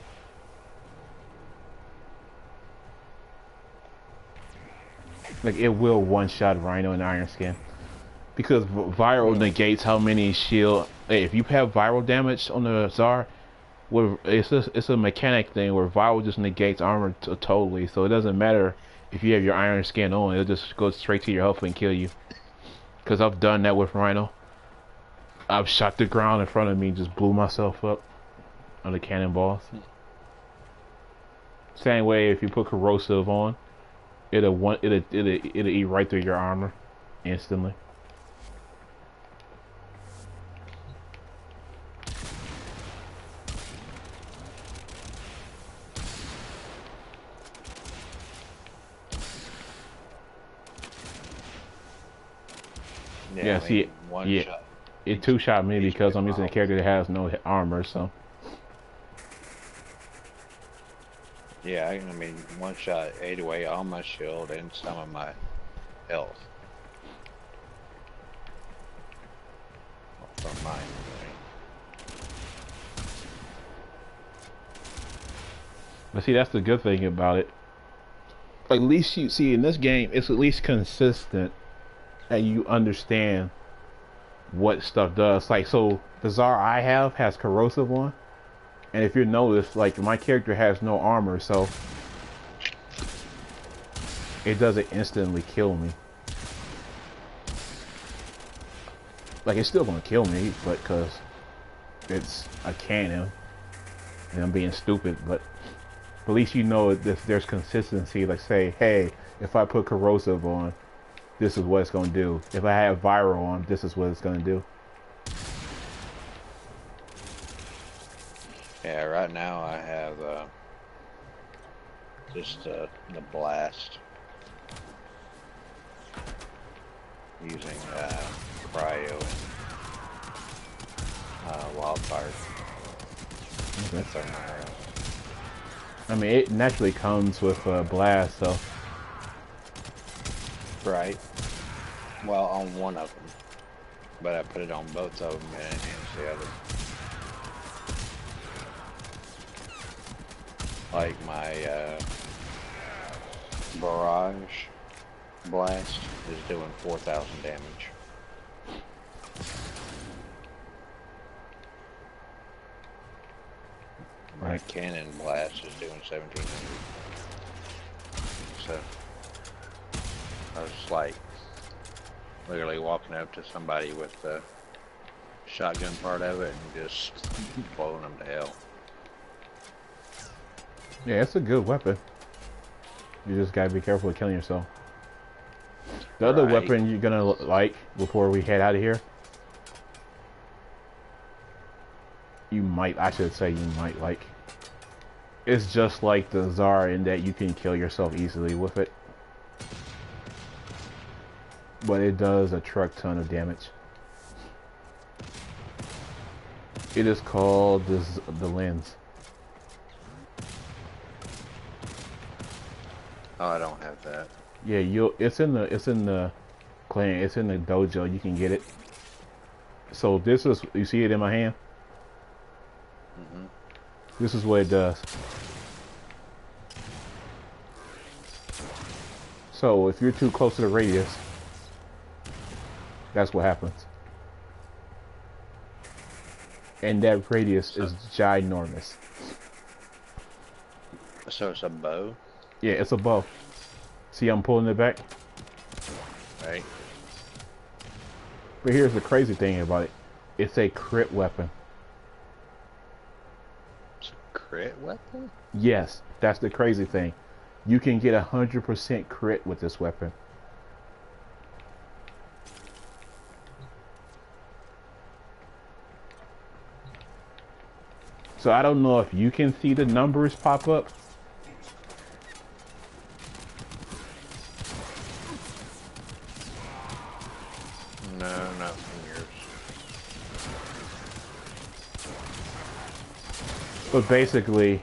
Speaker 5: Like, it will one-shot Rhino in iron skin. Because viral negates how many shield... Hey, if you have viral damage on the Zara, it's a mechanic thing where viral just negates armor totally. So it doesn't matter if you have your iron skin on, it'll just go straight to your health and kill you. Because I've done that with Rhino. I've shot the ground in front of me, just blew myself up on the cannonballs. Same way if you put corrosive on, it'll eat right through your armor instantly. Yeah, see,
Speaker 6: one shot.
Speaker 5: It two-shot me because I'm using a character that has no armor, so.
Speaker 6: Yeah, I mean, one shot ate away all my shield and some of my health. From mine,
Speaker 5: But see, that's the good thing about it. At least you see in this game, it's at least consistent, and you understand what stuff does. Like, so the Zara I have has corrosive on, and if you notice, like, my character has no armor, so it doesn't instantly kill me. Like, it's still gonna kill me, but because it's a cannon and I'm being stupid, but at least you know that there's consistency. Like, say, hey, if I put corrosive on, this is what it's gonna do. If I have viral on, this is what it's gonna do.
Speaker 6: Yeah, right now I have just the blast using cryo and wildfire.
Speaker 5: Okay.
Speaker 6: That's my arrows.
Speaker 5: I mean, it naturally comes with blast, so.
Speaker 6: Right. Well, on one of them, but I put it on both of them and enhanced the other. Like my barrage blast is doing 4,000 damage. My
Speaker 5: Right.
Speaker 6: cannon blast is doing 1,700. So I was like literally walking up to somebody with the shotgun part of it and just blowing them to hell.
Speaker 5: Yeah, it's a good weapon. You just gotta be careful of killing yourself. The other
Speaker 6: Right.
Speaker 5: weapon you're gonna like before we head out of here, I should say you might like. It's just like the Tsar in that you can kill yourself easily with it. But it does a truck ton of damage. It is called the lens.
Speaker 6: Oh, I don't have that.
Speaker 5: Yeah, it's in the clan, it's in the dojo, you can get it. So this is, you see it in my hand?
Speaker 6: Mm-hmm.
Speaker 5: This is what it does. So if you're too close to the radius, that's what happens. And that radius is ginormous.
Speaker 6: So it's a bow,
Speaker 5: Yeah, it's a bow. See, I'm pulling it back.
Speaker 6: right?
Speaker 5: But here's the crazy thing about it. It's a crit weapon.
Speaker 6: It's a crit weapon?
Speaker 5: Yes, that's the crazy thing. You can get 100% crit with this weapon. So I don't know if you can see the numbers pop up.
Speaker 6: No, not from yours.
Speaker 5: But basically,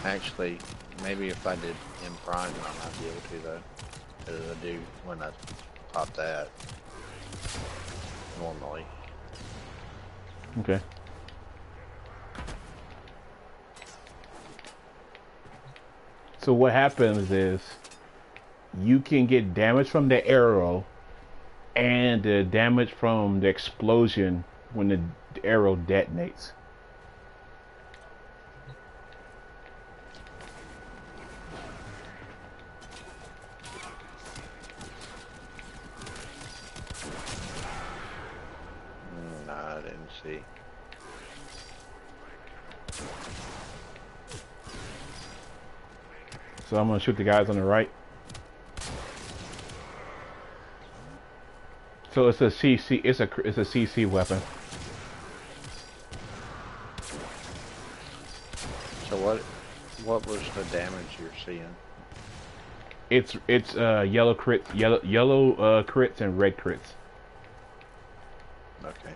Speaker 6: Actually, maybe if I did in prime, I might be able to though. Because I do when I pop that normally.
Speaker 5: okay. So what happens is you can get damage from the arrow and the damage from the explosion when the arrow detonates.
Speaker 6: No, I didn't see.
Speaker 5: So I'm gonna shoot the guys on the right. So it's a CC. It's a CC weapon.
Speaker 6: So what was the damage you're seeing?
Speaker 5: It's yellow crits and red crits.
Speaker 6: Okay.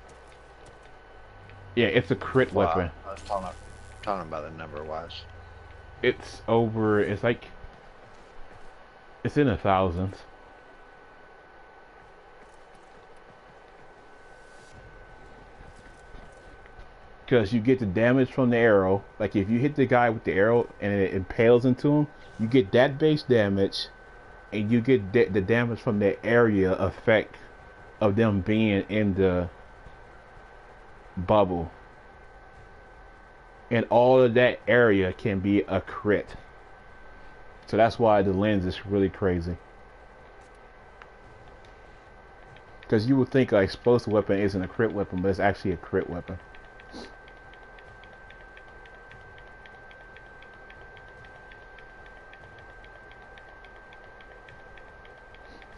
Speaker 5: Yeah, it's a crit weapon.
Speaker 6: I was talking about the number wise.
Speaker 5: It's over. It's like it's in the thousands. Because you get the damage from the arrow. Like if you hit the guy with the arrow and it impales into him, you get that base damage, and you get the damage from the area effect of them being in the bubble. And all of that area can be a crit. So that's why the lens is really crazy. Because you would think an explosive weapon isn't a crit weapon, but it's actually a crit weapon.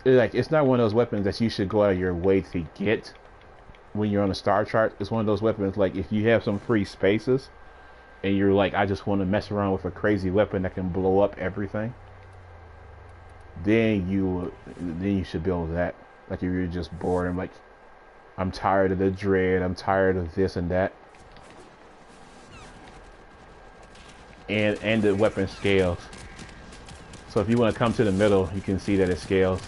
Speaker 5: It's not one of those weapons that you should go out of your way to get when you're on a star chart. It's one of those weapons like if you have some free spaces and you're like, I just want to mess around with a crazy weapon that can blow up everything, then you should build that. Like if you're just bored and like, I'm tired of the dread, I'm tired of this and that. And the weapon scales. So if you want to come to the middle, you can see that it scales.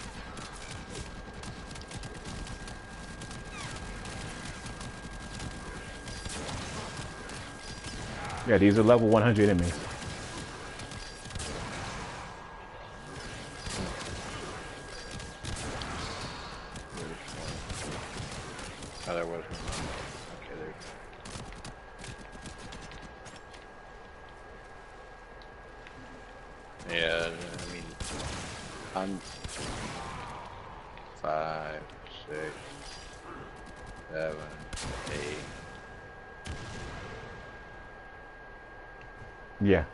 Speaker 5: Yeah, these are level 100 enemies.
Speaker 6: Oh, there was one. Okay, there. Yeah, I mean, I'm 5, 6, 7, 8.
Speaker 5: Yeah.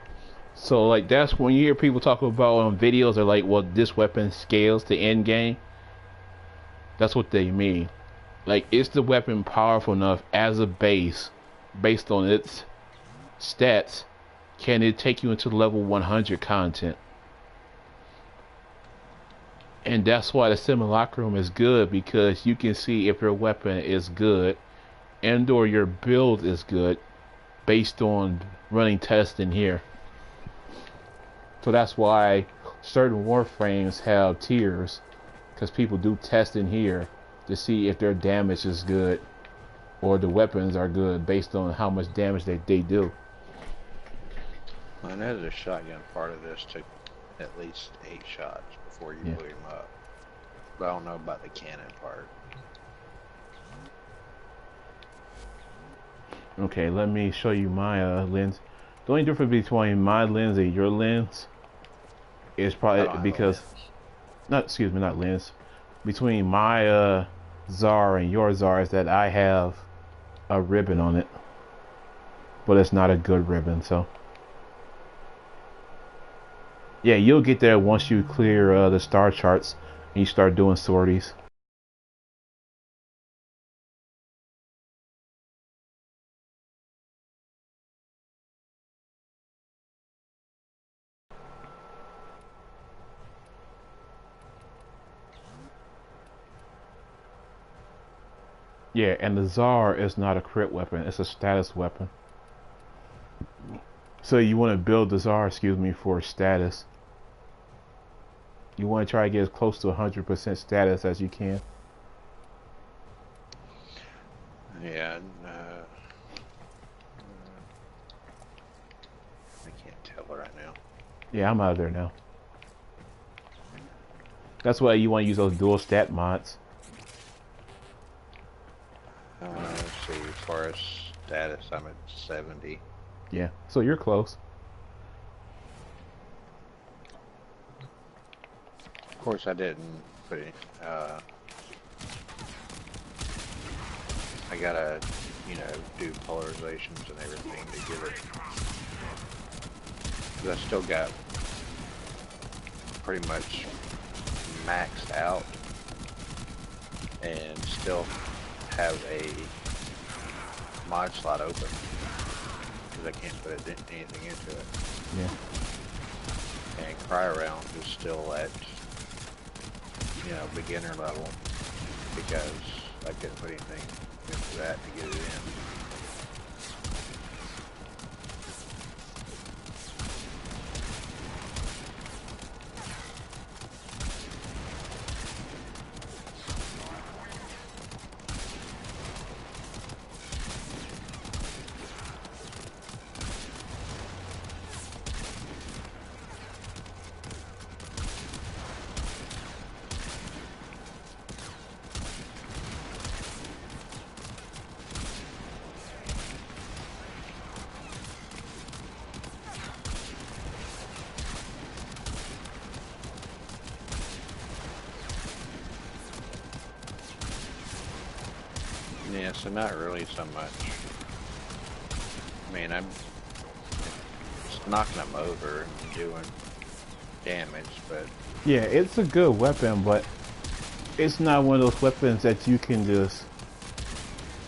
Speaker 5: So like that's when you hear people talk about on videos, they're like, well, this weapon scales to end game. That's what they mean. Like, is the weapon powerful enough as a base, based on its stats? Can it take you into level 100 content? And that's why the simulacrum is good, because you can see if your weapon is good and or your build is good based on running tests in here. So that's why certain warframes have tiers, because people do test in here to see if their damage is good or the weapons are good based on how much damage they do.
Speaker 6: I know the shotgun part of this took at least 8 shots before you blew him up. But I don't know about the cannon part.
Speaker 5: Okay, let me show you my lens. The only difference between my lens and your lens is probably because not lens. Between my Czar and your Czar is that I have a ribbon on it. But it's not a good ribbon, so yeah, you'll get there once you clear the star charts and you start doing sorties. Yeah, and the Czar is not a crit weapon, it's a status weapon. So you want to build the Czar, for status. You want to try to get as close to 100% status as you can.
Speaker 6: Yeah, I can't tell right now.
Speaker 5: Yeah, I'm out of there now. That's why you want to use those dual stat mods.
Speaker 6: Let's see, as far as status, I'm at 70.
Speaker 5: Yeah, so you're close.
Speaker 6: Of course, I didn't put it, I gotta, do polarizations and everything to give it, because I still got pretty much maxed out and still have a mod slot open because I can't put anything into it.
Speaker 5: Yeah.
Speaker 6: And cry around is still at beginner level because I couldn't put anything into that to get it in. Yeah, so not really so much. I mean, I'm just knocking them over and doing damage, but...
Speaker 5: Yeah, it's a good weapon, but it's not one of those weapons that you can just...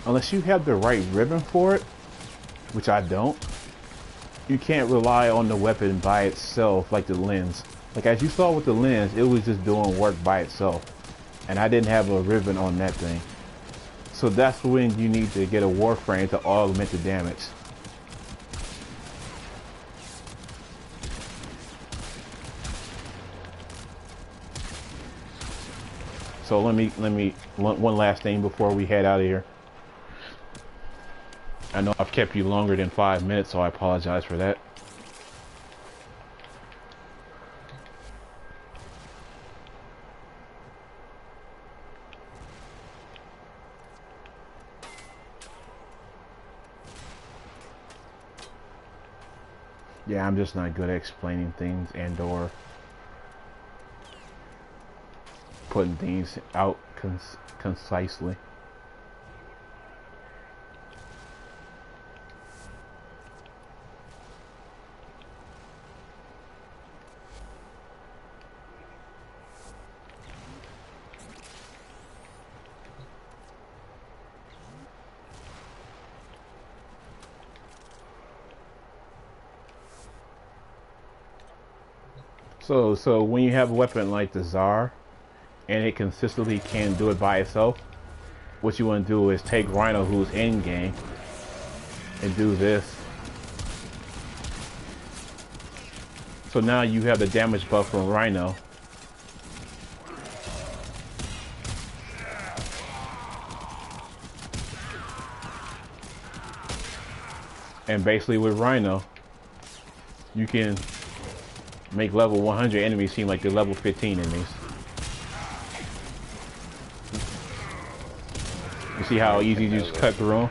Speaker 5: Unless you have the right ribbon for it, which I don't, you can't rely on the weapon by itself like the lens. Like as you saw with the lens, it was just doing work by itself. And I didn't have a ribbon on that thing. So that's when you need to get a Warframe to augment the damage. So let me one last thing before we head out of here. I know I've kept you longer than 5 minutes, so I apologize for that. Yeah, I'm just not good at explaining things and or putting things out concisely. So when you have a weapon like the Tsar, and it consistently can do it by itself, what you want to do is take Rhino, who's in game, and do this. So now you have the damage buff from Rhino. And basically with Rhino, you can make level 100 enemies seem like they're level 15 enemies. You see how easy you just cut through them?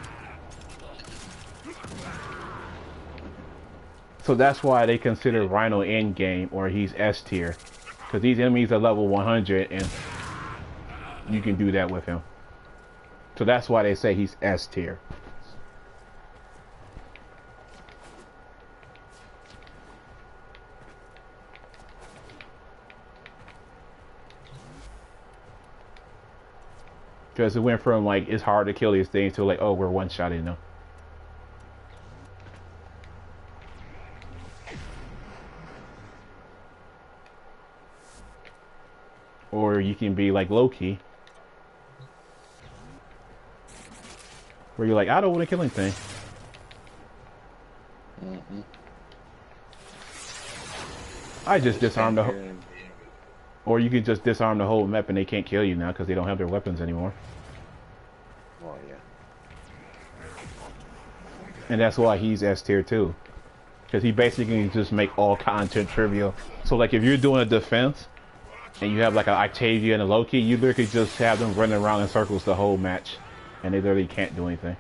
Speaker 5: So that's why they consider Rhino in game, or he's S tier. Because these enemies are level 100 and you can do that with him. So that's why they say he's S tier. Because it went from like, it's hard to kill these things to like, oh, we're one-shotting them. Or you can be like Loki, where you're like, I don't want to kill anything. I just disarm the whole... Or you can just disarm the whole map and they can't kill you now because they don't have their weapons anymore.
Speaker 6: Well, yeah.
Speaker 5: And that's why he's S tier too. Because he basically can just make all content trivial. So like if you're doing a defense and you have like an Octavia and a Loki, you literally just have them running around in circles the whole match. And they literally can't do anything.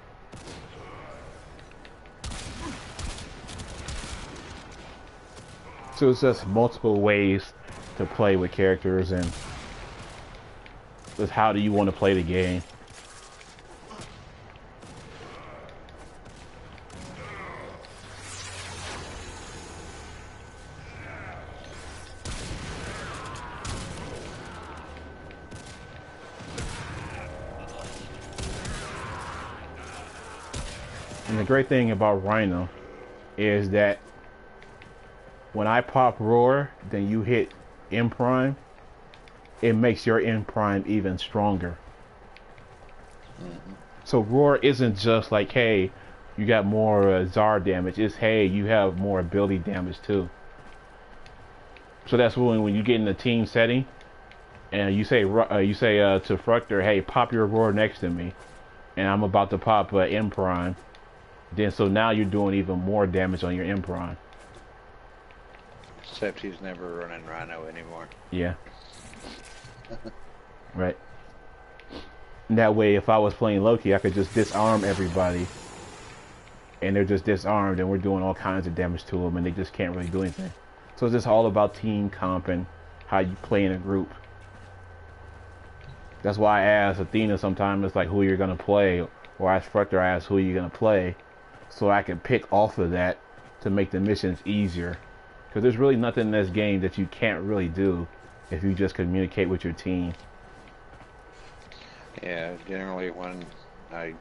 Speaker 5: So it's just multiple ways to play with characters, and just how do you want to play the game. And the great thing about Rhino is that when I pop Roar, then you hit M Prime, it makes your M Prime even stronger. So Roar isn't just like, hey, you got more Tsar damage. It's, hey, you have more ability damage too. So that's when you get in the team setting, and you say to Fructor, hey, pop your Roar next to me, and I'm about to pop M Prime. Then so now you're doing even more damage on your M Prime.
Speaker 6: Except he's never running Rhino anymore.
Speaker 5: Yeah. Right. And that way, if I was playing Loki, I could just disarm everybody. And they're just disarmed, and we're doing all kinds of damage to them, and they just can't really do anything. So it's just all about team comp and how you play in a group. That's why I ask Athena sometimes, it's like who you're going to play. Or I ask Fructor, I ask who you're going to play. So I can pick off of that to make the missions easier. Because there's really nothing in this game that you can't really do if you just communicate with your team.
Speaker 6: Yeah, generally when I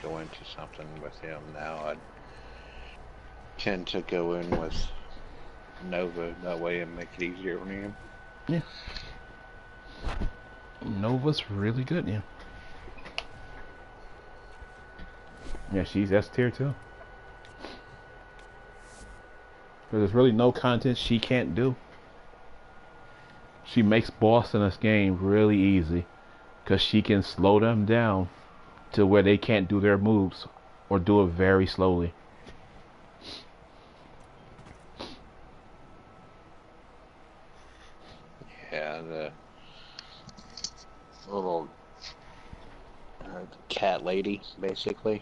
Speaker 6: go into something with him now, I tend to go in with Nova, that way and make it easier on him.
Speaker 5: Yeah. Nova's really good, yeah. Yeah, she's S tier too. There's really no content she can't do. She makes boss in this game really easy because she can slow them down to where they can't do their moves or do it very slowly.
Speaker 6: Yeah, the little cat lady, basically.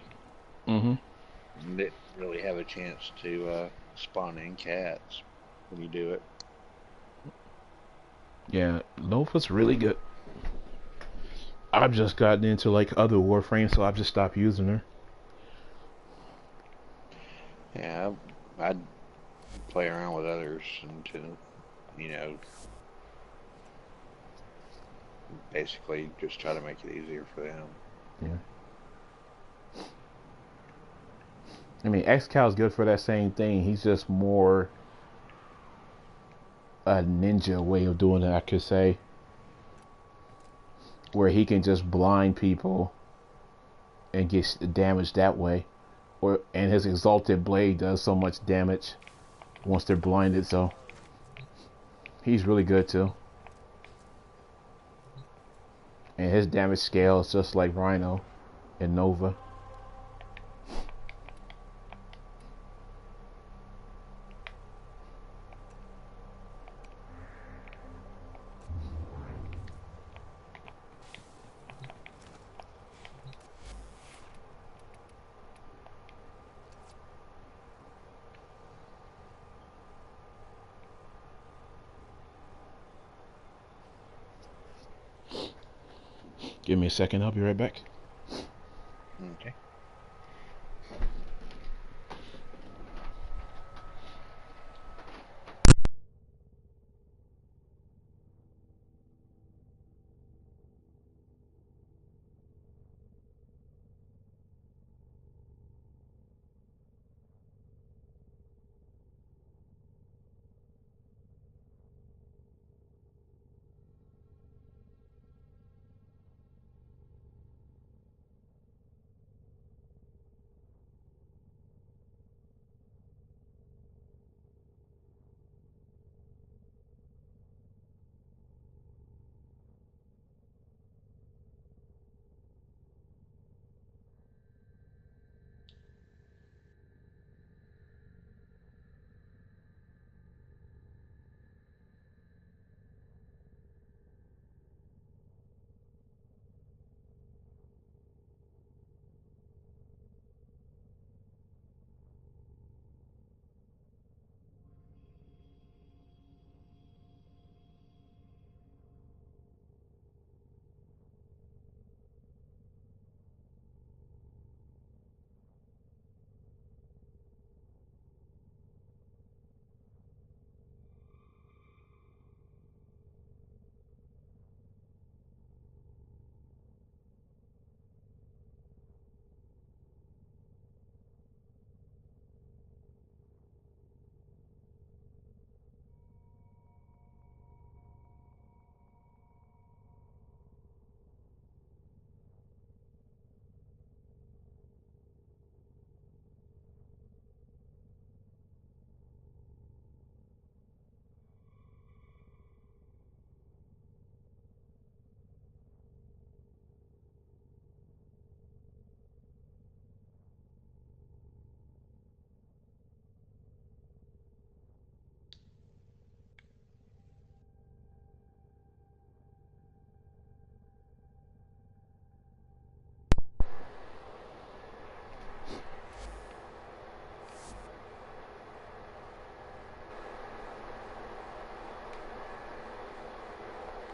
Speaker 5: Mm-hmm.
Speaker 6: Didn't really have a chance to spawn in cats when you do it.
Speaker 5: Yeah, Nova's really good. I've just gotten into like other Warframes, so I've just stopped using her.
Speaker 6: Yeah, I'd play around with others until, you know, basically just try to make it easier for them.
Speaker 5: Yeah. I mean, X-Cal's good for that same thing. He's just more a ninja way of doing it, I could say. Where he can just blind people and get damage that way. And his exalted blade does so much damage once they're blinded, so he's really good too. And his damage scale is just like Rhino and Nova. Give me a second, I'll be right back.
Speaker 6: Okay.